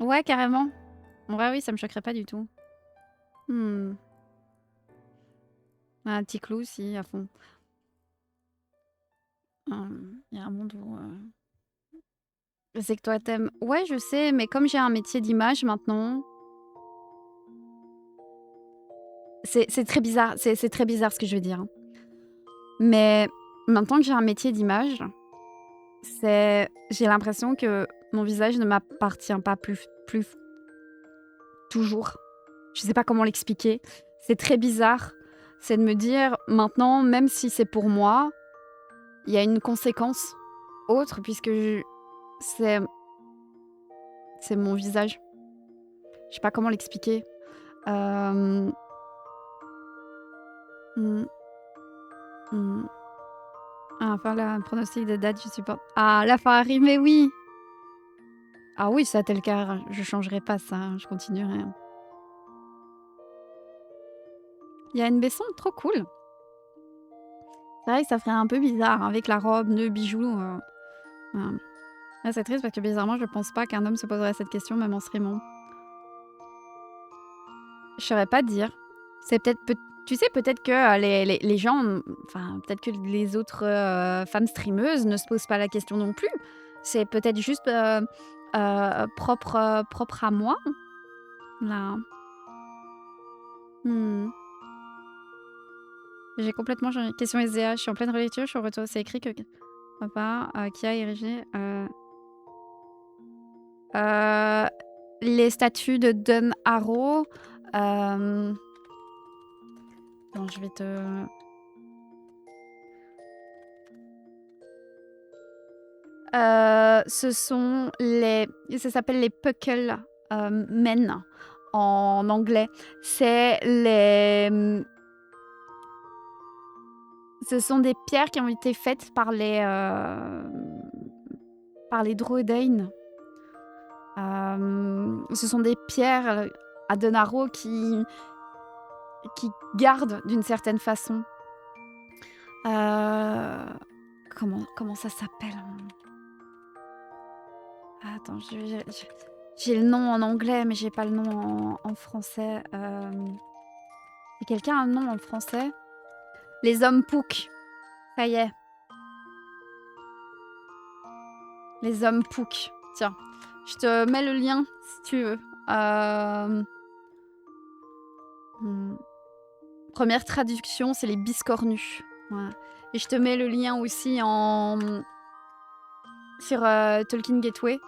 Ouais, carrément. En vrai, oui, ça me choquerait pas du tout. Un petit clou aussi, à fond. Il y a un monde où... Je sais que toi, t'aimes... Ouais, je sais, mais comme j'ai un métier d'image maintenant... C'est très bizarre, c'est très bizarre ce que je veux dire. Hein. Mais maintenant que j'ai un métier d'image, j'ai l'impression que mon visage ne m'appartient pas plus toujours. Je sais pas comment l'expliquer. C'est très bizarre. C'est de me dire, maintenant, même si c'est pour moi, il y a une conséquence autre, puisque c'est mon visage. Je sais pas comment l'expliquer. Ah, enfin, là, un pronostic de date, je supporte. Ah, la fin arrive, mais oui! Ah oui, ça, tel cas, je changerai pas ça, hein, je continuerai. Hein. Il y a une Besson trop cool. C'est vrai que ça ferait un peu bizarre, hein, avec la robe, nœud, bijoux. Voilà. Là, c'est triste parce que bizarrement, je pense pas qu'un homme se poserait cette question, même en streamant. Je saurais pas te dire. C'est peut-être... Tu sais, peut-être que les gens... Enfin, peut-être que les autres femmes streameuses ne se posent pas la question non plus. C'est peut-être juste propre à moi. Là. J'ai complètement changé. Question SDA, je suis en pleine relecture, je suis en retour. C'est écrit que papa qui a érigé les statues de Dun Harrow. Bon, je vais te... ce sont les... Ça s'appelle les Puckle Men en anglais. C'est les... Ce sont des pierres qui ont été faites par les Druidain. Ce sont des pierres à Donaro qui gardent d'une certaine façon. Comment ça s'appelle? Attends, j'ai le nom en anglais, mais j'ai pas le nom en français. Quelqu'un a un nom en français? Les hommes Pouk. Ça y est. Les hommes Pouk. Tiens, je te mets le lien si tu veux. Première traduction, c'est les biscornus. Voilà. Et je te mets le lien aussi sur Tolkien Gateway,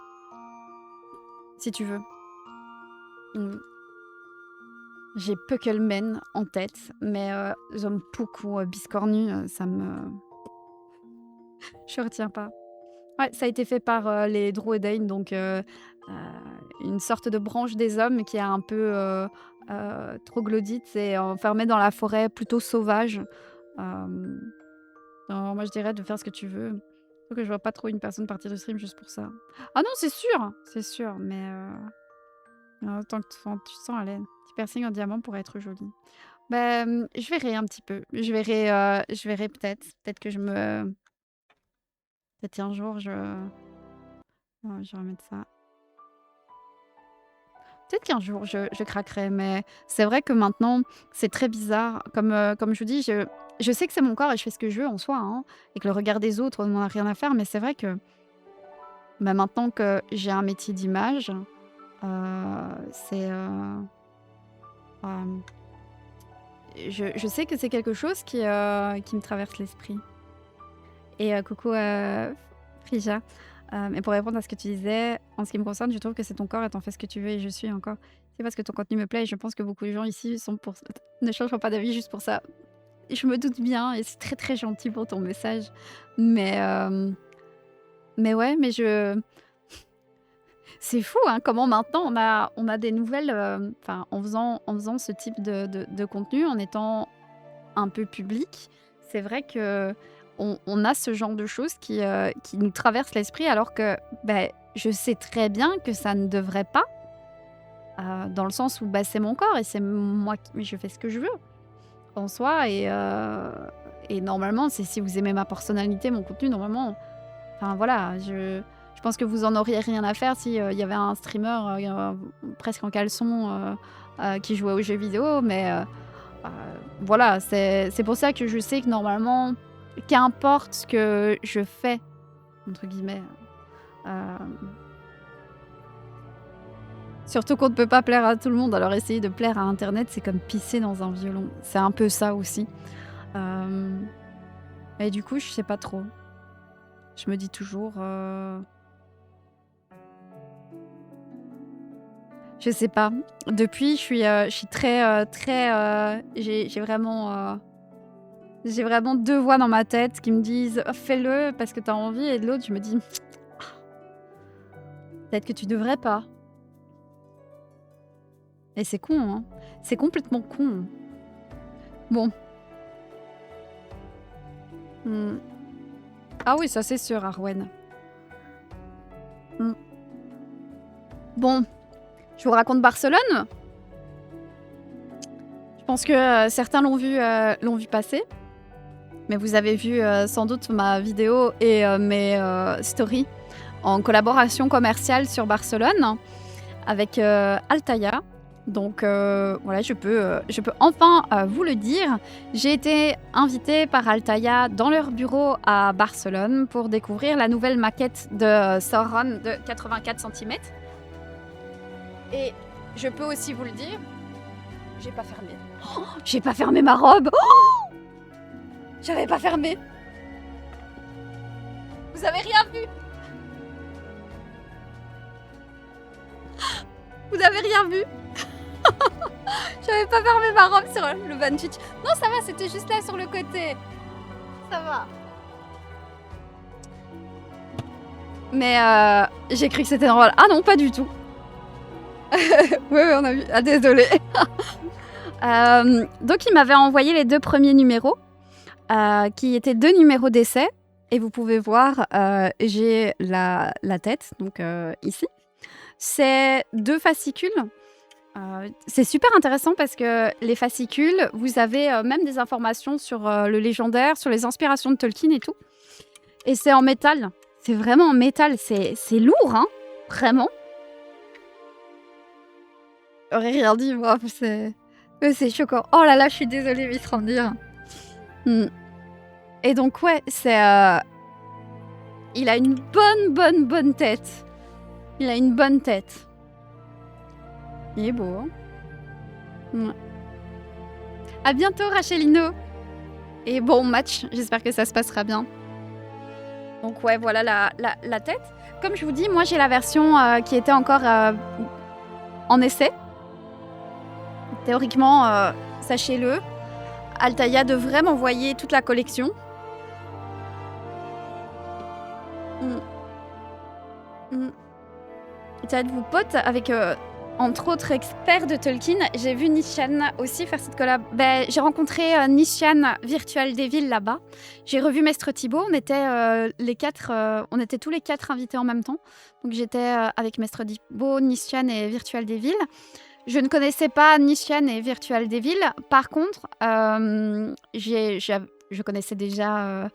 si tu veux. J'ai Pucklemen en tête, mais hommes Pouk ou biscornus, ça me... Je retiens pas. Ouais, ça a été fait par les Druidain, donc une sorte de branche des hommes qui est un peu troglodyte et enfermée dans la forêt plutôt sauvage. Non, moi je dirais de faire ce que tu veux. Sauf que je vois pas trop une personne partir du stream juste pour ça. Ah non, c'est sûr, mais tant que enfin, tu sens à l'aise. Petit piercing en diamant pourrait être joli. Bah, je verrai un petit peu. Je verrai peut-être que je me peut-être qu'un jour je vais remettre ça. Peut-être qu'un jour je craquerai, mais c'est vrai que maintenant, c'est très bizarre. Comme je vous dis, je sais que c'est mon corps et je fais ce que je veux en soi, hein, et que le regard des autres, on n'en a rien à faire, mais c'est vrai que, bah, maintenant que j'ai un métier d'image, c'est, hem, je sais que c'est quelque chose qui me traverse l'esprit. Et coucou, Frisia. Et pour répondre à ce que tu disais, en ce qui me concerne, je trouve que c'est ton corps et tu en fais ce que tu veux et je suis encore. C'est parce que ton contenu me plaît et je pense que beaucoup de gens ici sont pour ne changeront pas d'avis juste pour ça. Je me doute bien et c'est très, très gentil pour ton message. Mais ouais, mais je c'est fou, hein, comment maintenant on a des nouvelles, enfin, en faisant ce type de contenu, en étant un peu public, c'est vrai qu'on a ce genre de choses qui nous traversent l'esprit alors que, beh, je sais très bien que ça ne devrait pas, dans le sens où, bah, c'est mon corps et c'est moi qui je fais ce que je veux en soi et normalement, c'est si vous aimez ma personnalité, mon contenu, normalement, enfin voilà, je pense que vous en auriez rien à faire si, il y avait un streamer, presque en caleçon, qui jouait aux jeux vidéo mais Heu, voilà, c'est pour ça que je sais que normalement, qu'importe ce que je «fais» entre guillemets, hem, surtout qu'on ne peut pas plaire à tout le monde, alors essayer de plaire à internet, c'est comme pisser dans un violon. C'est un peu ça aussi, hem et du coup, je sais pas trop. Je me dis toujours, je sais pas. Depuis, je suis très, j'ai vraiment 2 voix dans ma tête qui me disent: «Oh, fais-le parce que tu as envie» et de l'autre, je me dis: «Peut-être que tu devrais pas». Et c'est con, hein. C'est complètement con. Bon. Mmh. Ah oui, ça c'est sûr, Arwen. Mmh. Bon, je vous raconte Barcelone. Je pense que, certains l'ont vu passer, mais vous avez vu, sans doute ma vidéo et mes, stories en collaboration commerciale sur Barcelone avec, Altaïa. Donc voilà, je peux enfin, vous le dire. J'ai été invitée par Altaïa dans leur bureau à Barcelone pour découvrir la nouvelle maquette de Sauron de 84 centimètres. Et je peux aussi vous le dire, j'ai pas fermé. Oh, j'ai pas fermé ma robe! Oh, j'avais pas fermé! Vous avez rien vu! Vous avez rien vu! J'avais pas fermé ma robe sur le 28. Non, ça va, c'était juste là sur le côté. Ça va. Mais j'ai cru que c'était normal. Ah non, pas du tout. Ouais, on a vu. Ah, désolée. Donc, il m'avait envoyé les 2 premiers numéros, qui étaient 2 numéros d'essai. Et vous pouvez voir, j'ai la tête, donc ici. C'est 2 fascicules. C'est super intéressant parce que les fascicules, vous avez, même des informations sur, le légendaire, sur les inspirations de Tolkien et tout. Et c'est en métal. C'est vraiment en métal. C'est lourd, hein, vraiment. J'aurais rien dit, moi, c'est choquant. Oh là là, je suis désolée, Mithrandir. Mmh. Et donc ouais, c'est, il a une bonne tête. Il a une bonne tête. Il est beau, hein. Ouais. À bientôt, Rachelino. Et bon match, j'espère que ça se passera bien. Donc ouais, voilà la tête. Comme je vous dis, moi j'ai la version qui était encore en essai. Théoriquement, sachez-le, Altaïa devrait m'envoyer toute la collection. Ça va être vos potes avec entre autres experts de Tolkien, j'ai vu Nishan aussi faire cette collab. J'ai rencontré Nishan Virtual Devil là-bas. J'ai revu Mestre Thibaut. On était on était tous les 4 invités en même temps. Donc j'étais avec Mestre Thibaut, Nishan et Virtual Devil. Je ne connaissais pas Nishan et Virtual Devil. Par contre, je connaissais déjà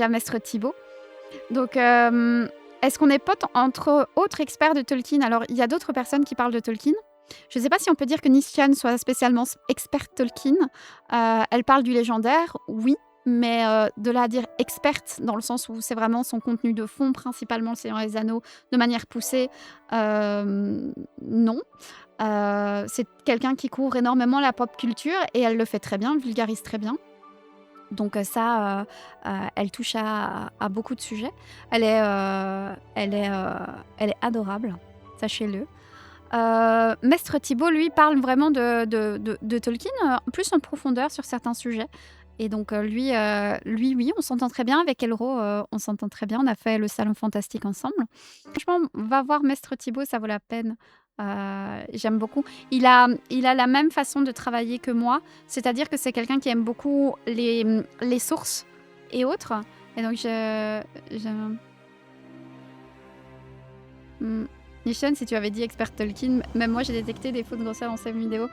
Mestre Thibaut. Donc, est-ce qu'on est potes entre autres experts de Tolkien? Alors, il y a d'autres personnes qui parlent de Tolkien. Je ne sais pas si on peut dire que Nishan soit spécialement experte Tolkien. Elle parle du légendaire, oui, mais de là à dire experte, dans le sens où c'est vraiment son contenu de fond, principalement Le Seigneur des Anneaux, de manière poussée, non. C'est quelqu'un qui couvre énormément la pop culture et elle le fait très bien, vulgarise très bien. Donc ça, elle touche à beaucoup de sujets. Elle est, elle est adorable, sachez-le. Mestre Thibaut, lui, parle vraiment de Tolkien, plus en profondeur sur certains sujets. Et donc lui, oui, on s'entend très bien. Avec Elro, on s'entend très bien. On a fait le Salon Fantastique ensemble. Franchement, va voir Mestre Thibaut, ça vaut la peine. J'aime beaucoup. Il a la même façon de travailler que moi, c'est-à-dire que c'est quelqu'un qui aime beaucoup les sources et autres. Et donc, Nishan, si tu avais dit expert Tolkien, même moi j'ai détecté des fautes grossières dans ses vidéos.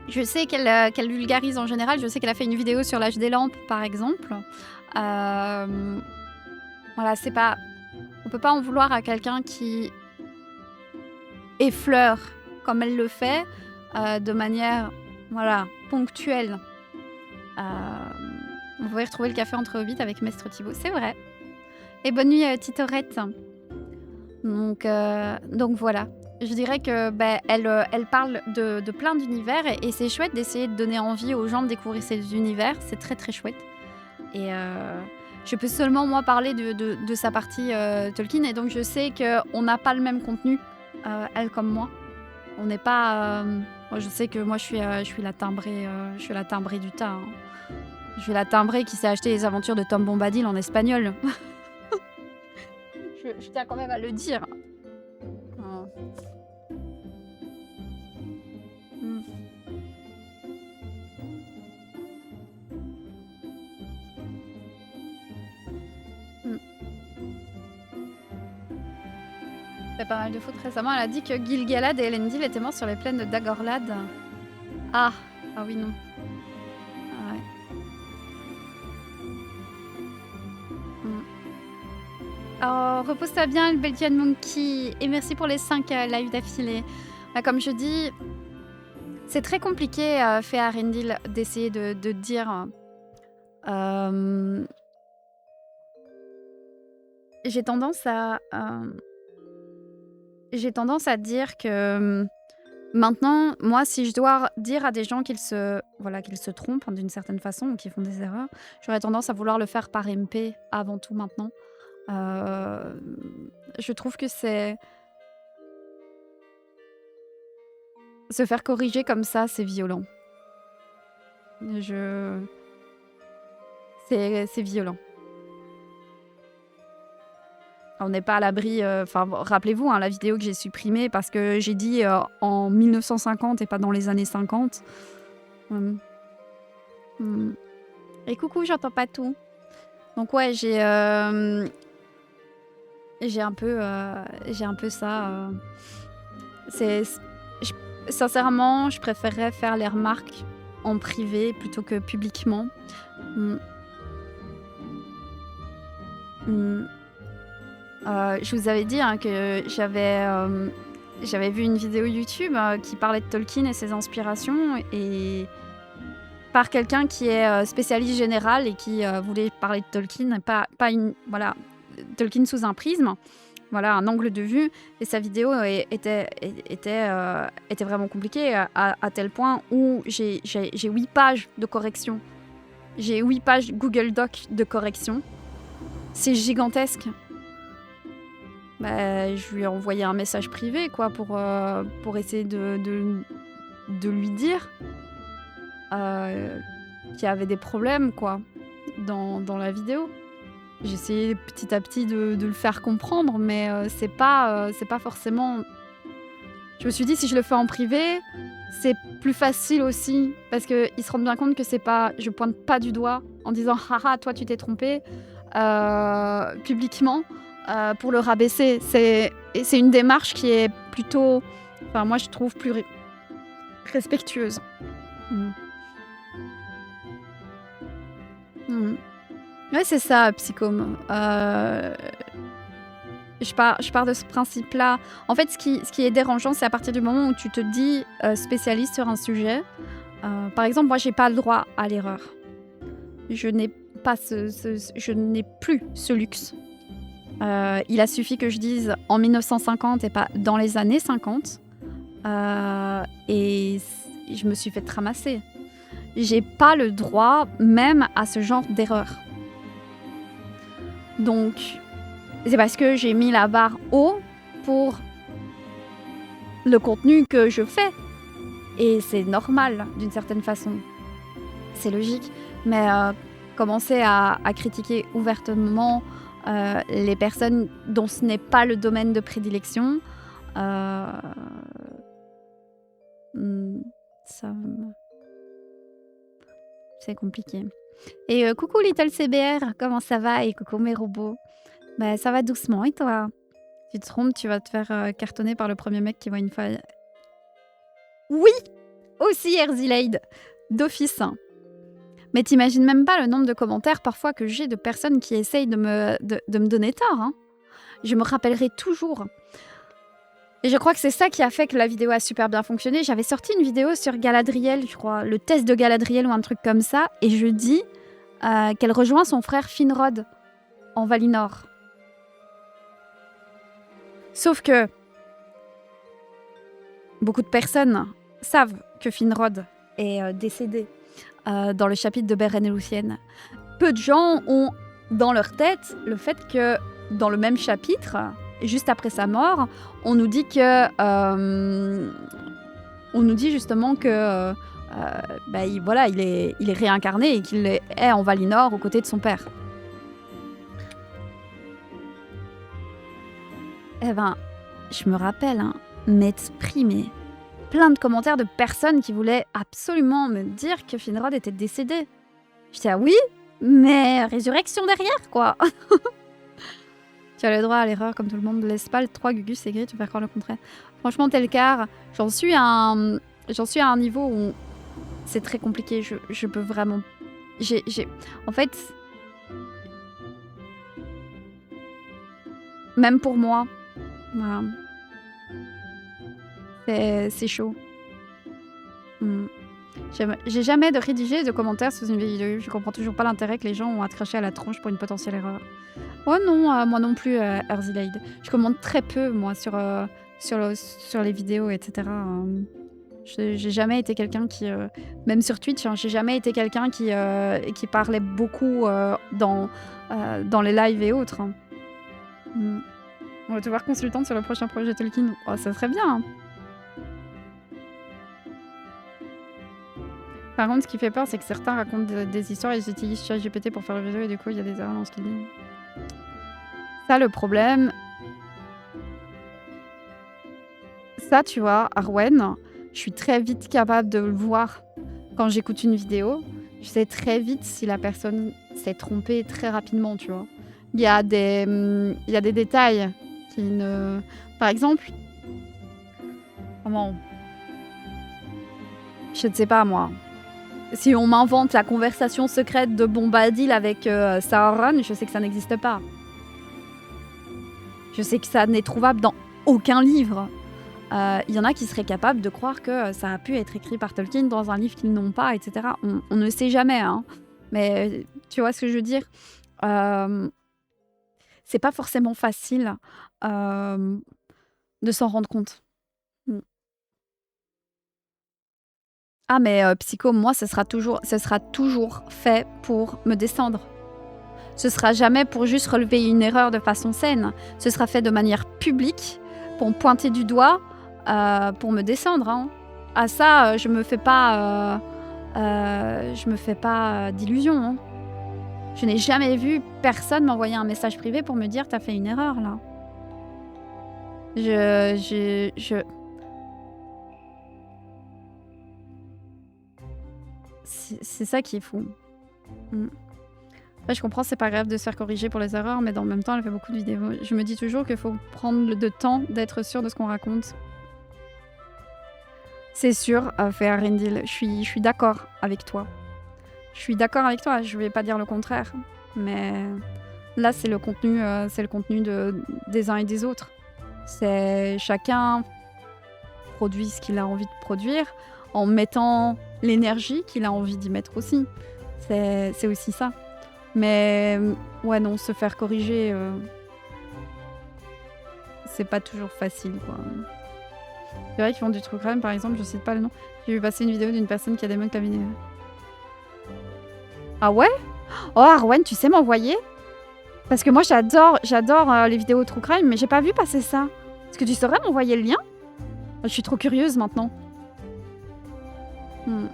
Je sais qu'elle vulgarise en général. Je sais qu'elle a fait une vidéo sur l'âge des lampes, par exemple. Voilà, c'est pas. On peut pas en vouloir à quelqu'un qui effleure comme elle le fait, de manière ponctuelle. On pouvait retrouver le café entre hobbits avec Mestre Thibaut, c'est vrai. Et bonne nuit, Titorette. Donc voilà. Je dirais que elle parle de plein d'univers et c'est chouette d'essayer de donner envie aux gens de découvrir ces univers. C'est très très chouette. Et je peux seulement moi parler de sa partie Tolkien et donc je sais qu'on n'a pas le même contenu, elle comme moi. On n'est pas. Moi, je sais que moi je suis la timbrée, du tas. Hein. Je suis la timbrée qui s'est acheté les aventures de Tom Bombadil en espagnol. je tiens quand même à le dire. Fait pas mal de fautes récemment. Elle a dit que Gil-galad et Elendil étaient morts sur les plaines de Dagorlad. Ah oui, non. Ah ouais. Alors, repose-toi bien, le Belgian Monkey. Et merci pour les 5 lives d'affilée. Comme je dis, c'est très compliqué, fait à Rendil, d'essayer de dire. J'ai tendance à dire que maintenant, moi, si je dois dire à des gens qu'ils se trompent, hein, d'une certaine façon ou qu'ils font des erreurs, j'aurais tendance à vouloir le faire par MP avant tout maintenant. Je trouve que c'est se faire corriger comme ça, c'est violent. C'est violent. On n'est pas à l'abri. Rappelez-vous, hein, la vidéo que j'ai supprimée parce que j'ai dit en 1950 et pas dans les années 50. Et coucou, j'entends pas tout. Donc ouais, j'ai un peu ça. Sincèrement, je préférerais faire les remarques en privé plutôt que publiquement. Je vous avais dit que j'avais vu une vidéo YouTube qui parlait de Tolkien et ses inspirations et par quelqu'un qui est spécialiste général et qui voulait parler de Tolkien, pas Tolkien sous un prisme, un angle de vue. Et sa vidéo était vraiment compliquée à tel point où j'ai 8 pages de correction. J'ai 8 pages Google Doc de correction. C'est gigantesque. Je lui ai envoyé un message privé pour essayer de lui dire qu'il y avait des problèmes dans la vidéo. J'essayais petit à petit de le faire comprendre, mais c'est pas forcément Je me suis dit, si je le fais en privé, c'est plus facile aussi. Parce qu'ils se rendent bien compte que c'est pas. Je pointe pas du doigt en disant, haha, toi, tu t'es trompé publiquement pour le rabaisser. C'est une démarche qui est plutôt. Enfin, moi, je trouve plus respectueuse. Mm. Mm. Ouais, c'est ça, Psychome. Je pars de ce principe-là. En fait, ce qui est dérangeant, c'est à partir du moment où tu te dis spécialiste sur un sujet. Par exemple, moi, j'ai pas le droit à l'erreur. Je n'ai pas je n'ai plus ce luxe. Il a suffi que je dise en 1950 et pas dans les années 50. Et je me suis fait ramasser. J'ai pas le droit même à ce genre d'erreur. Donc, c'est parce que j'ai mis la barre haut pour le contenu que je fais. Et c'est normal, d'une certaine façon. C'est logique. Mais commencer à critiquer ouvertement les personnes dont ce n'est pas le domaine de prédilection, ça... C'est compliqué. Et coucou Little CBR, comment ça va? Et coucou mes robots. Bah ça va doucement, et toi? Tu te trompes, tu vas te faire cartonner par le premier mec qui voit une faille. Oui! Aussi Erzileid, d'office. Mais t'imagines même pas le nombre de commentaires parfois que j'ai de personnes qui essayent de me donner tort. Hein. Je me rappellerai toujours. Et je crois que c'est ça qui a fait que la vidéo a super bien fonctionné. J'avais sorti une vidéo sur Galadriel, je crois, le test de Galadriel ou un truc comme ça, et je dis qu'elle rejoint son frère Finrod en Valinor. Sauf que beaucoup de personnes savent que Finrod est décédé dans le chapitre de Beren et Luthien. Peu de gens ont dans leur tête le fait que dans le même chapitre, juste après sa mort, on nous dit que, on nous dit justement que, voilà, il est réincarné et qu'il est en Valinor aux côtés de son père. Eh ben, je me rappelle, hein, m'exprimer plein de commentaires de personnes qui voulaient absolument me dire que Finrod était décédé. J'étais ah oui, mais résurrection derrière, quoi. Tu as le droit à l'erreur comme tout le monde. Laisse pas le 3 Gugus, c'est gris, tu vas croire le contraire. Franchement, tel quart, j'en suis à un niveau où c'est très compliqué. Je peux vraiment... En fait... Même pour moi, voilà. C'est chaud. J'ai jamais de rédigé de commentaires sous une vidéo. Je comprends toujours pas l'intérêt que les gens ont à te cracher à la tronche pour une potentielle erreur. Oh non, moi non plus, Erzileid. Je commente très peu, moi, sur les vidéos, etc. J'ai jamais été quelqu'un qui... même sur Twitch, hein, j'ai jamais été quelqu'un qui parlait beaucoup dans les lives et autres. Hein. On va te voir consultante sur le prochain projet Tolkien. Oh, ça serait bien. Hein. Par contre, ce qui fait peur, c'est que certains racontent des histoires et ils utilisent ChatGPT pour faire les vidéos et du coup, il y a des erreurs dans ce qu'ils disent. Ça, le problème... Ça, tu vois, Arwen, je suis très vite capable de le voir quand j'écoute une vidéo. Je sais très vite si la personne s'est trompée très rapidement, tu vois. Il y a des détails qui ne... Par exemple... Comment... Je ne sais pas, moi... Si on m'invente la conversation secrète de Bombadil avec Sauron, je sais que ça n'existe pas. Je sais que ça n'est trouvable dans aucun livre. Il y en a qui seraient capables de croire que ça a pu être écrit par Tolkien dans un livre qu'ils n'ont pas, etc. On ne sait jamais. Hein. Mais tu vois ce que je veux dire c'est pas forcément facile de s'en rendre compte. Ah mais Psycho, moi, ce sera toujours fait pour me descendre. Ce sera jamais pour juste relever une erreur de façon saine. Ce sera fait de manière publique, pour me pointer du doigt, pour me descendre. Hein. À ça, je me fais pas d'illusions. Hein. Je n'ai jamais vu personne m'envoyer un message privé pour me dire « T'as fait une erreur, là ». C'est ça qui est fou. Mmh. Après, je comprends, c'est pas grave de se faire corriger pour les erreurs, mais dans le même temps, elle fait beaucoup de vidéos. Je me dis toujours qu'il faut prendre le temps d'être sûr de ce qu'on raconte. C'est sûr, fait Arendil, je suis d'accord avec toi. Je suis d'accord avec toi, je vais pas dire le contraire. Mais là, c'est le contenu des uns et des autres. C'est chacun produit ce qu'il a envie de produire en mettant l'énergie qu'il a envie d'y mettre aussi. C'est aussi ça. Mais ouais, non, se faire corriger, c'est pas toujours facile, quoi. C'est vrai qu'ils font du true crime, par exemple, je cite pas le nom. J'ai vu passer une vidéo d'une personne qui a démonté la vidéo. Ah ouais? Oh, Arwen, tu sais m'envoyer? Parce que moi, j'adore les vidéos true crime, mais j'ai pas vu passer ça. Est-ce que tu saurais m'envoyer le lien? Je suis trop curieuse maintenant. Hmm.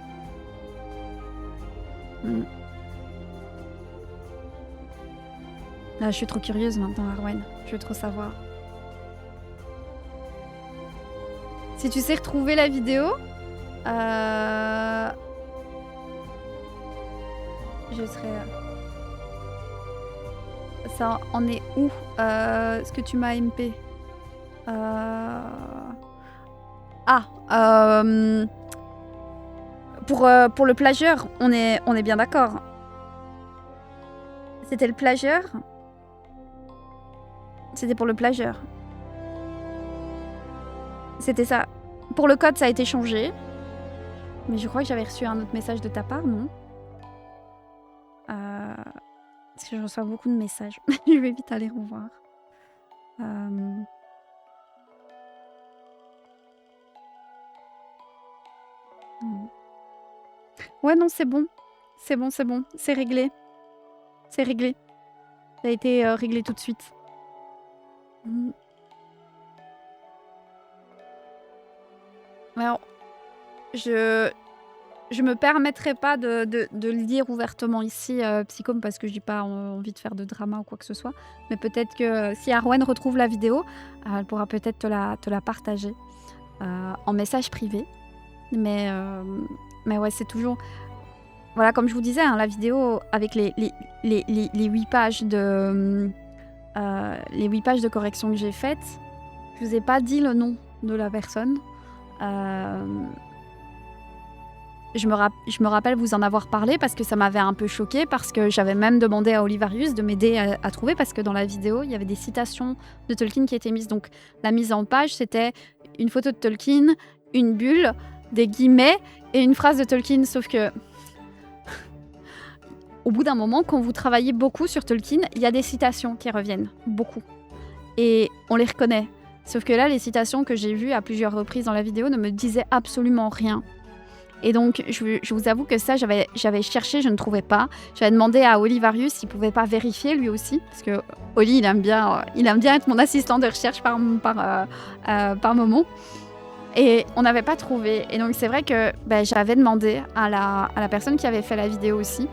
Hmm. Ah, je suis trop curieuse maintenant, Arwen. Je veux trop savoir. Si tu sais retrouver la vidéo, je serais... Ça en est où ce que tu m'as MP pour le plagieur, on est bien d'accord. C'était le plagieur. C'était pour le plagieur. C'était ça. Pour le code, ça a été changé. Mais je crois que j'avais reçu un autre message de ta part, non? Parce que je reçois beaucoup de messages. Je vais vite aller revoir. Ouais, non, c'est bon. C'est bon, c'est bon. C'est réglé. C'est réglé. Ça a été réglé tout de suite. Alors, je me permettrai pas de le dire ouvertement ici, Psychome, parce que j'ai pas envie de faire de drama ou quoi que ce soit. Mais peut-être que si Arwen retrouve la vidéo, elle pourra peut-être te la partager en message privé. Mais ouais, c'est toujours... Voilà, comme je vous disais, hein, la vidéo avec les 8 pages de... les 8 pages de correction que j'ai faites, je vous ai pas dit le nom de la personne. Je me rappelle vous en avoir parlé parce que ça m'avait un peu choquée, parce que j'avais même demandé à Olivarius de m'aider à trouver, parce que dans la vidéo, il y avait des citations de Tolkien qui étaient mises. Donc la mise en page, c'était une photo de Tolkien, une bulle, des guillemets et une phrase de Tolkien. Sauf que au bout d'un moment, quand vous travaillez beaucoup sur Tolkien, il y a des citations qui reviennent, beaucoup. Et on les reconnaît. Sauf que là, les citations que j'ai vues à plusieurs reprises dans la vidéo ne me disaient absolument rien. Et donc, je vous avoue que ça, j'avais cherché, je ne trouvais pas. J'avais demandé à Olivarius s'il pouvait pas vérifier lui aussi, parce que Oli, il aime bien être mon assistant de recherche par moment. Et on n'avait pas trouvé. Et donc, c'est vrai que j'avais demandé à la personne qui avait fait la vidéo aussi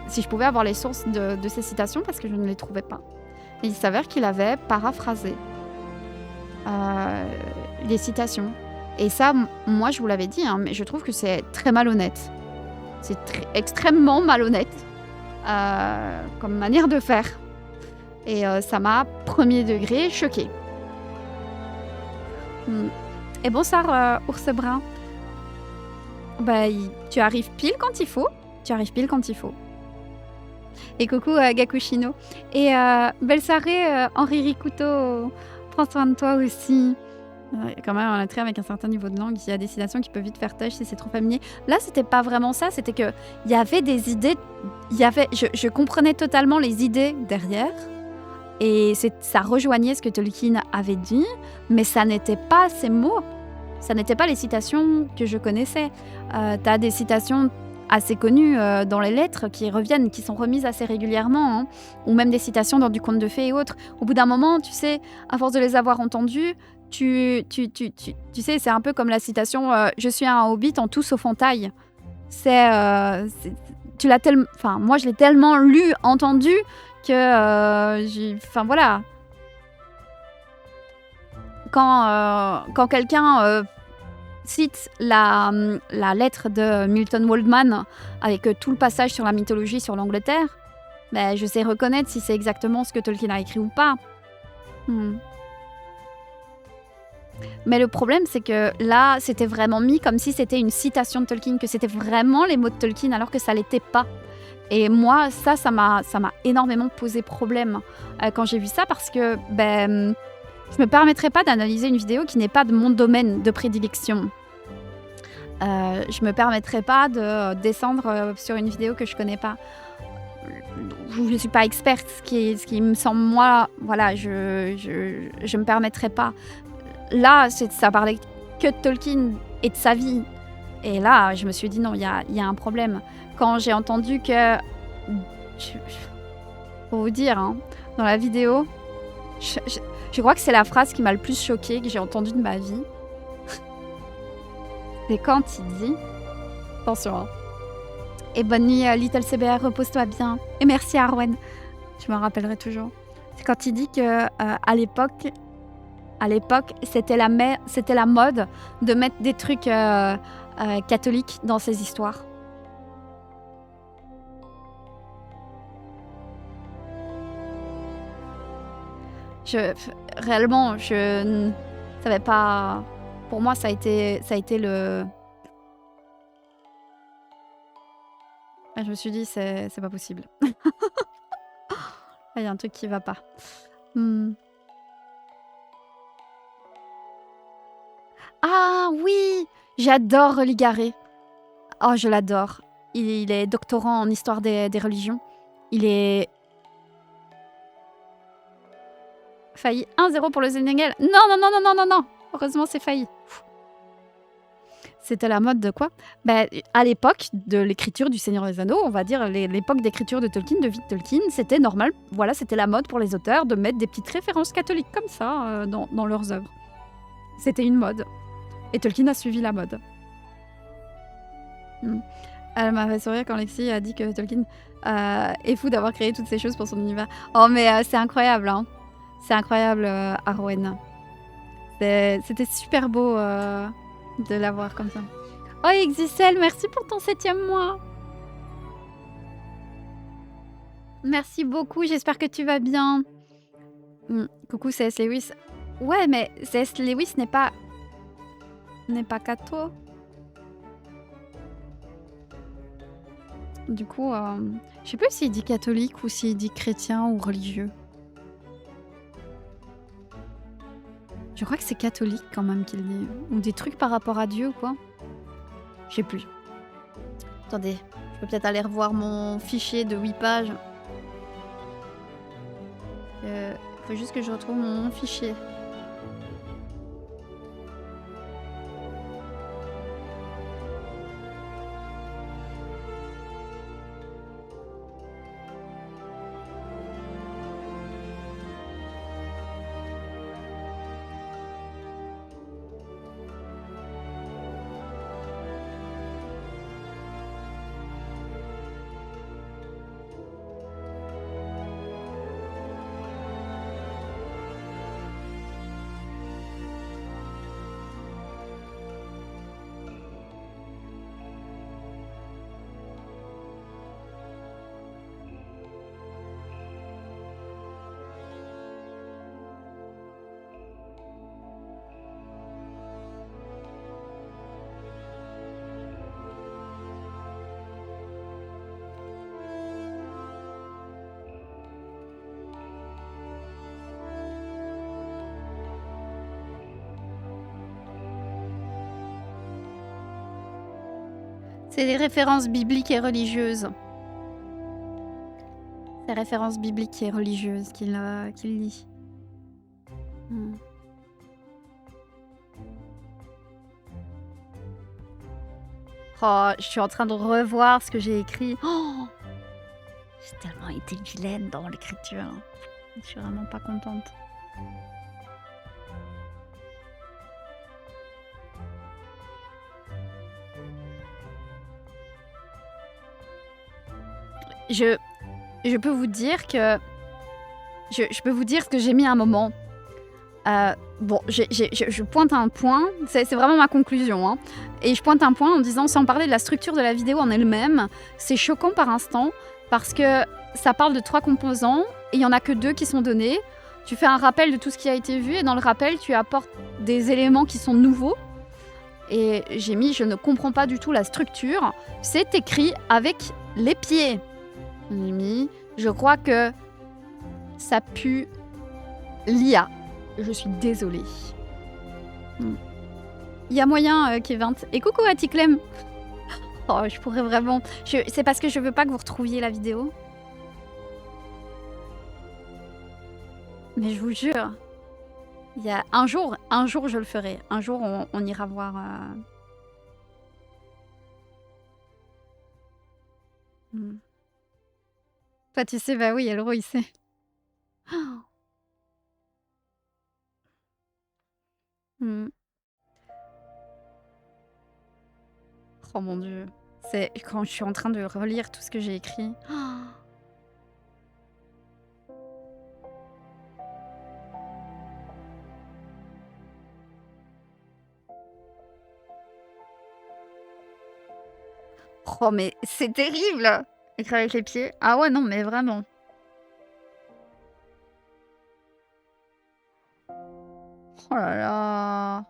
si je pouvais avoir les sources de ces citations, parce que je ne les trouvais pas. Et il s'avère qu'il avait paraphrasé les citations. Et ça, moi, je vous l'avais dit, hein, mais je trouve que c'est très malhonnête. C'est extrêmement malhonnête comme manière de faire. Et ça m'a, premier degré, choquée. Et bonsoir, ours brun. Tu arrives pile quand il faut. Et coucou, Gakushino. Et belle soirée, Henri Rikuto. Prends soin de toi aussi. Quand même, on a trait avec un certain niveau de langue, il y a des citations qui peuvent vite faire tâche si c'est trop familier. Là, c'était pas vraiment ça, c'était que il y avait des idées, je comprenais totalement les idées derrière, et ça rejoignait ce que Tolkien avait dit, mais ça n'était pas ces mots, ça n'était pas les citations que je connaissais. T'as des citations assez connues dans les lettres qui reviennent, qui sont remises assez régulièrement, hein, ou même des citations dans du conte de fées et autres. Au bout d'un moment, tu sais, à force de les avoir entendues, tu sais, c'est un peu comme la citation je suis un hobbit en tout sauf en taille. Tu l'as tellement... Enfin, moi, je l'ai tellement lu, entendu, que... Enfin, voilà. Quand quelqu'un cite la lettre de Milton Waldman avec tout le passage sur la mythologie sur l'Angleterre, ben, je sais reconnaître si c'est exactement ce que Tolkien a écrit ou pas. Hmm. Mais le problème, c'est que là, c'était vraiment mis comme si c'était une citation de Tolkien, que c'était vraiment les mots de Tolkien, alors que ça l'était pas. Et moi, ça m'a énormément posé problème quand j'ai vu ça, parce que ben, je me permettrais pas d'analyser une vidéo qui n'est pas de mon domaine de prédilection. Je me permettrais pas de descendre sur une vidéo que je connais pas. Je suis pas experte, ce qui me semble, moi, voilà, je me permettrais pas. Là, ça parlait que de Tolkien et de sa vie. Et là, je me suis dit non, il y a un problème. Quand j'ai entendu que... Pour vous dire, hein, dans la vidéo, je crois que c'est la phrase qui m'a le plus choquée que j'ai entendue de ma vie. C'est quand il dit... Attention, hein. Et bonne nuit, Little CBR, repose-toi bien. Et merci, Arwen. Je me rappellerai toujours. C'est quand il dit que à l'époque, c'était la mode de mettre des trucs catholiques dans ses histoires. Réellement, je ne savais pas... Pour moi, ça a été le... Je me suis dit, c'est pas possible. Il y a un truc qui va pas. Ah oui, j'adore Religaré. Oh, je l'adore. Il est doctorant en histoire des religions. Il est... Failli 1-0 pour le Sénégal. Non. Heureusement, c'est failli. C'était la mode de quoi? Ben, à l'époque de l'écriture du Seigneur des Anneaux, on va dire l'époque d'écriture de Tolkien, de vie de Tolkien, c'était normal. Voilà, c'était la mode pour les auteurs de mettre des petites références catholiques comme ça dans leurs œuvres. C'était une mode. Et Tolkien a suivi la mode. Elle m'a fait sourire quand Lexi a dit que Tolkien est fou d'avoir créé toutes ces choses pour son univers. Oh, mais c'est incroyable, hein. C'est incroyable, Arwen. C'était super beau de la voir comme ça. Oh, Exicel, merci pour ton 7e mois. Merci beaucoup, j'espère que tu vas bien. Coucou, C.S. Lewis. Ouais, mais C.S. Lewis n'est pas catho. Du coup, je sais pas s'il dit catholique ou s'il dit chrétien ou religieux. Je crois que c'est catholique quand même qu'il dit. Ou des trucs par rapport à Dieu ou quoi. Je sais plus. Attendez, je peux peut-être aller revoir mon fichier de 8 pages. Faut juste que je retrouve mon fichier. C'est des références bibliques et religieuses. C'est références bibliques et religieuses qu'il lit. Oh, je suis en train de revoir ce que j'ai écrit. Oh, j'ai tellement été vilaine dans l'écriture. Je suis vraiment pas contente. Je peux vous dire que... Je peux vous dire ce que j'ai mis à un moment. Bon, je pointe un point, c'est vraiment ma conclusion, hein, et je pointe un point en disant, sans parler de la structure de la vidéo en elle-même, c'est choquant par instant, parce que ça parle de 3 composants, et il n'y en a que 2 qui sont donnés. Tu fais un rappel de tout ce qui a été vu, et dans le rappel, tu apportes des éléments qui sont nouveaux. Et j'ai mis, je ne comprends pas du tout la structure. C'est écrit avec les pieds. J'ai mis, je crois que ça pue l'IA. Je suis désolée. Il y a moyen, Kevin. Et coucou à Ticlem. Oh, je pourrais vraiment... C'est parce que je veux pas que vous retrouviez la vidéo. Mais je vous jure, il y a un jour je le ferai. Un jour, on ira voir... Toi, tu sais, bah oui, Elro, il sait. Oh mon Dieu. C'est quand je suis en train de relire tout ce que j'ai écrit. Oh, mais c'est terrible! Écrire avec les pieds. Ah ouais, non, mais vraiment. Oh là là.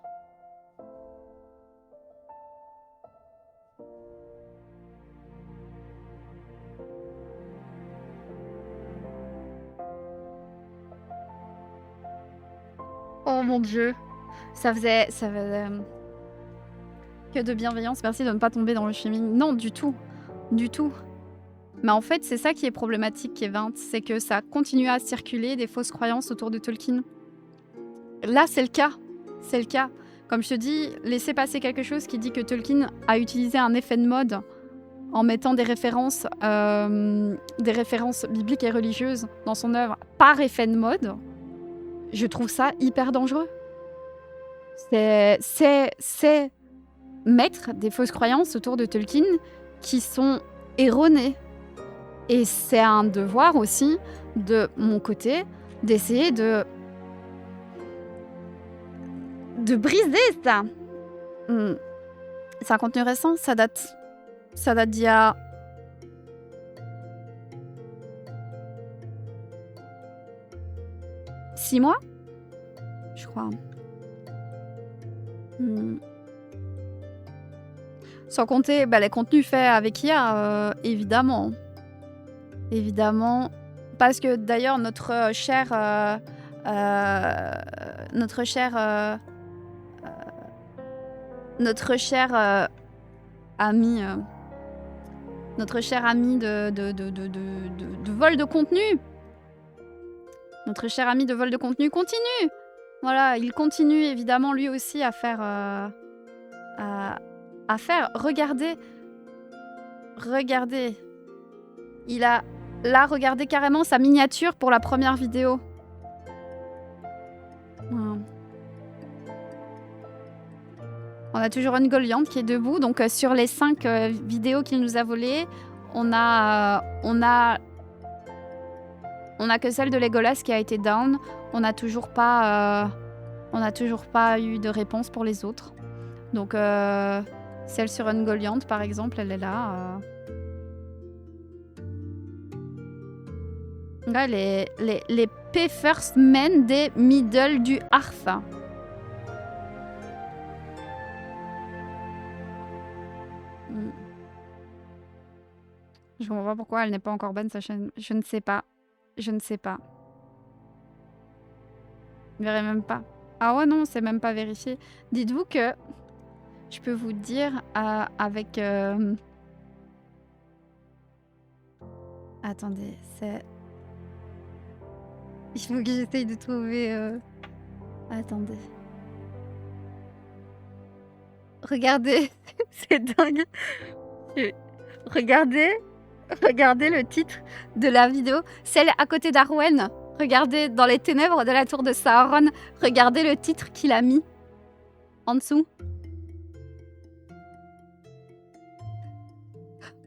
Oh mon Dieu. Ça faisait que de bienveillance. Merci de ne pas tomber dans le shaming. Non, du tout. Du tout. Mais en fait, c'est ça qui est problématique, Kevin. C'est que ça continue à circuler des fausses croyances autour de Tolkien. Là, c'est le cas. C'est le cas. Comme je te dis, laissez passer quelque chose qui dit que Tolkien a utilisé un effet de mode en mettant des références bibliques et religieuses dans son œuvre par effet de mode. Je trouve ça hyper dangereux. C'est mettre des fausses croyances autour de Tolkien qui sont erronées. Et c'est un devoir aussi, de mon côté, d'essayer de briser ça. C'est un contenu récent, ça date d'il y a... « 6 mois ?» je crois. Sans compter les contenus faits avec IA, évidemment. Évidemment. Parce que d'ailleurs, notre cher ami de vol de contenu. Notre cher ami de vol de contenu continue. Voilà, il continue évidemment lui aussi à faire... Regardez. Il a là, regardez carrément sa miniature pour la première vidéo. Voilà. On a toujours Ungoliant qui est debout. Donc sur les 5 vidéos qu'il nous a volées, on a que celle de Legolas qui a été down. On n'a toujours pas eu de réponse pour les autres. Donc celle sur Ungoliant par exemple, elle est là. Là, les P-First Men des Middle du Arf. Je comprends pas pourquoi elle n'est pas encore bonne sa chaîne. Je ne sais pas. Je verrai même pas. Ah ouais, non, c'est même pas vérifié. Dites-vous que je peux vous dire avec... Attendez, c'est... Il faut que j'essaye de trouver... Attendez. Regardez, c'est dingue. Regardez le titre de la vidéo. Celle à côté d'Arwen. Regardez, dans les ténèbres de la tour de Sauron. Regardez le titre qu'il a mis. En dessous.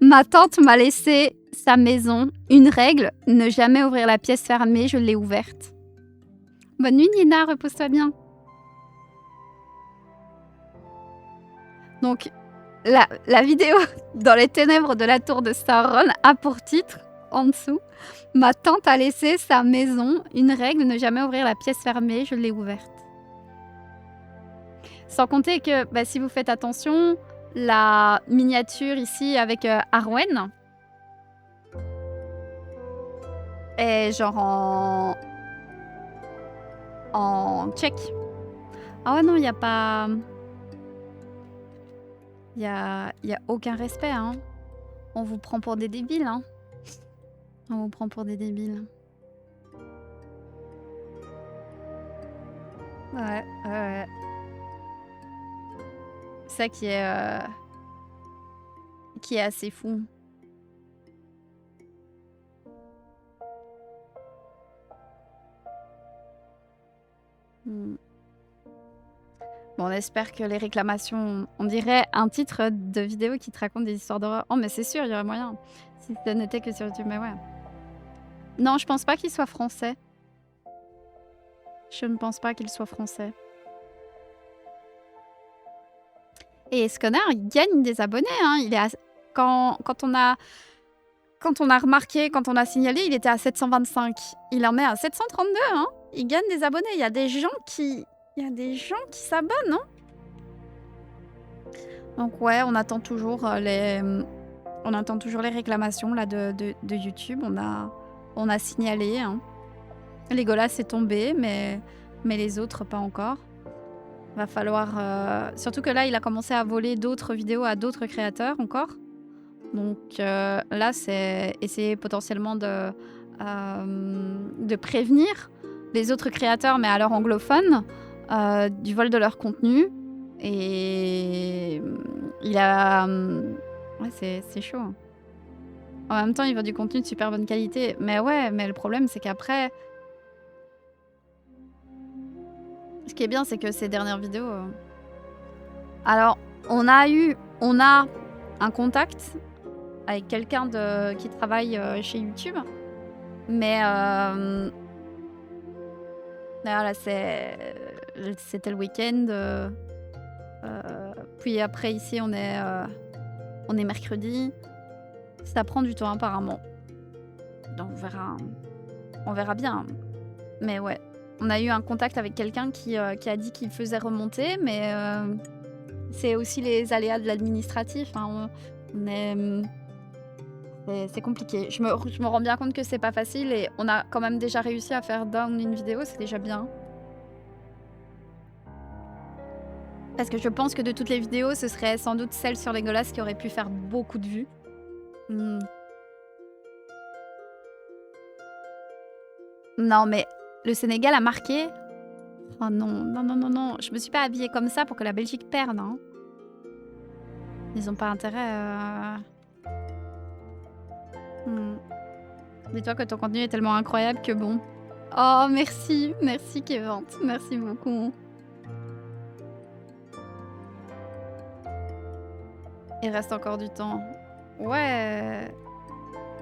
Ma tante m'a laissé sa maison. Une règle, ne jamais ouvrir la pièce fermée. Je l'ai ouverte. Bonne nuit, Nina, repose-toi bien. Donc, la vidéo dans les ténèbres de la tour de Sauron a pour titre, en dessous, ma tante a laissé sa maison, une règle, ne jamais ouvrir la pièce fermée, je l'ai ouverte. Sans compter que, bah, si vous faites attention, la miniature ici avec Arwen est genre en tchèque. Ah ouais, non, il n'y a pas... Il y a aucun respect, hein. On vous prend pour des débiles, hein. On vous prend pour des débiles. Ouais, ouais, ouais. C'est ça qui est assez fou. Bon, on espère que les réclamations... On dirait un titre de vidéo qui te raconte des histoires d'horreur. Oh, mais c'est sûr, il y aurait moyen. Si ça n'était que sur YouTube, mais ouais. Non, je pense pas qu'il soit français. Je ne pense pas qu'il soit français. Et ce connard, il gagne des abonnés, hein. Il est à... Quand on a remarqué, quand on a signalé, il était à 725. Il en est à 732, hein. Il gagne des abonnés. Il y a des gens qui s'abonnent, hein. Donc ouais, on attend toujours les réclamations là de YouTube. On a signalé, hein. Legolas est tombé, mais les autres pas encore. Va falloir... Surtout que là, il a commencé à voler d'autres vidéos à d'autres créateurs encore. Donc là, c'est essayer potentiellement de prévenir les autres créateurs, mais alors anglophones, du vol de leur contenu. Et il a... Ouais, c'est chaud. En même temps, il veut du contenu de super bonne qualité. Mais ouais, mais le problème, c'est qu'après... Ce qui est bien, c'est que ces dernières vidéos... Alors, on a un contact avec quelqu'un qui travaille chez YouTube. Mais... Là, c'était le week-end. Puis après, ici, on est mercredi. Ça prend du temps, apparemment. Donc, on verra bien. Mais ouais. On a eu un contact avec quelqu'un qui a dit qu'il faisait remonter, mais c'est aussi les aléas de l'administratif. Hein. C'est compliqué. Je me rends bien compte que c'est pas facile et on a quand même déjà réussi à faire down une vidéo, c'est déjà bien. Parce que je pense que de toutes les vidéos, ce serait sans doute celle sur Legolas qui aurait pu faire beaucoup de vues. Non, mais le Sénégal a marqué. Oh non, non, non, non, non. Je me suis pas habillée comme ça pour que la Belgique perde. Hein. Ils ont pas intérêt. Dis-toi que ton contenu est tellement incroyable que bon. Oh, merci. Merci, Kevin. Merci beaucoup. Il reste encore du temps. Ouais.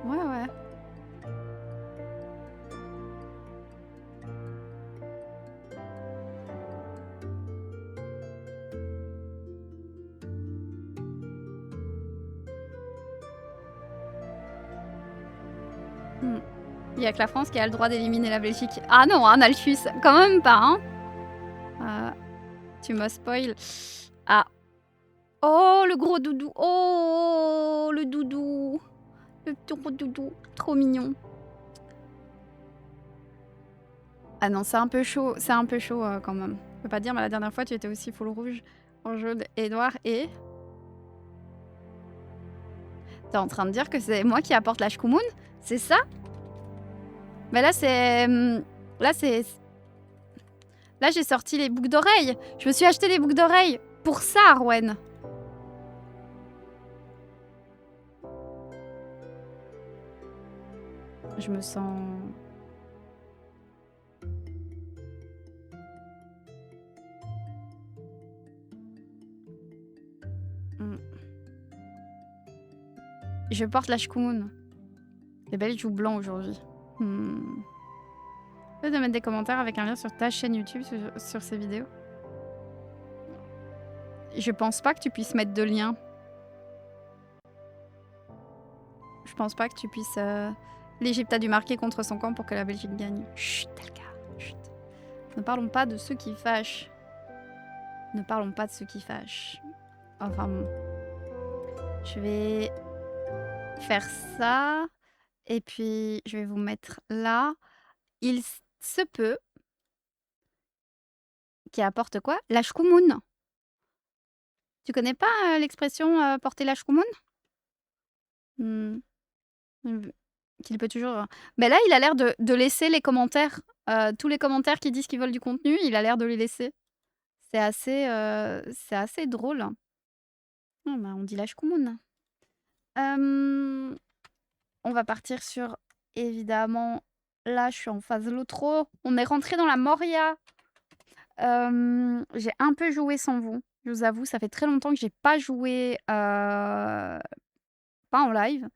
Ouais, ouais. Il n'y a que la France qui a le droit d'éliminer la Belgique. Ah non, hein, Nalchus, quand même pas, hein. Tu m'as spoil. Ah. Oh, le gros doudou. Oh, le doudou. Le petit gros doudou. Trop mignon. Ah non, c'est un peu chaud. C'est un peu chaud quand même. Je peux pas dire, mais la dernière fois, tu étais aussi full rouge en jaune et noir et... T'es en train de dire que c'est moi qui apporte la Shkumun? C'est ça? Mais là, c'est... Là, j'ai sorti les boucles d'oreilles. Je me suis acheté des boucles d'oreilles pour ça, Arwen. Je me sens... Je porte la Shkumun. Les belles joues blancs aujourd'hui. De mettre des commentaires avec un lien sur ta chaîne YouTube sur ces vidéos? Je pense pas que tu puisses mettre de lien. Je pense pas que tu puisses, l'Égypte a dû marquer contre son camp pour que la Belgique gagne. Chut, Elga, chut. Ne parlons pas de ceux qui fâchent. Ne parlons pas de ceux qui fâchent. Enfin bon. Je vais faire ça et puis je vais vous mettre là. Il se peut qu'il apporte quoi? La shkumoun. Tu connais pas, l'expression, porter la shkumoun? Mmh. Mmh. Qu'il peut toujours, mais là, il a l'air de laisser les commentaires, tous les commentaires qui disent qu'ils veulent du contenu, il a l'air de les laisser. C'est assez drôle. Ah bah, on dit la shkumoun. On va partir sur, évidemment, là, je suis en phase Lotro. On est rentré dans la Moria. J'ai un peu joué sans vous, je vous avoue, ça fait très longtemps que j'ai pas joué, pas en live.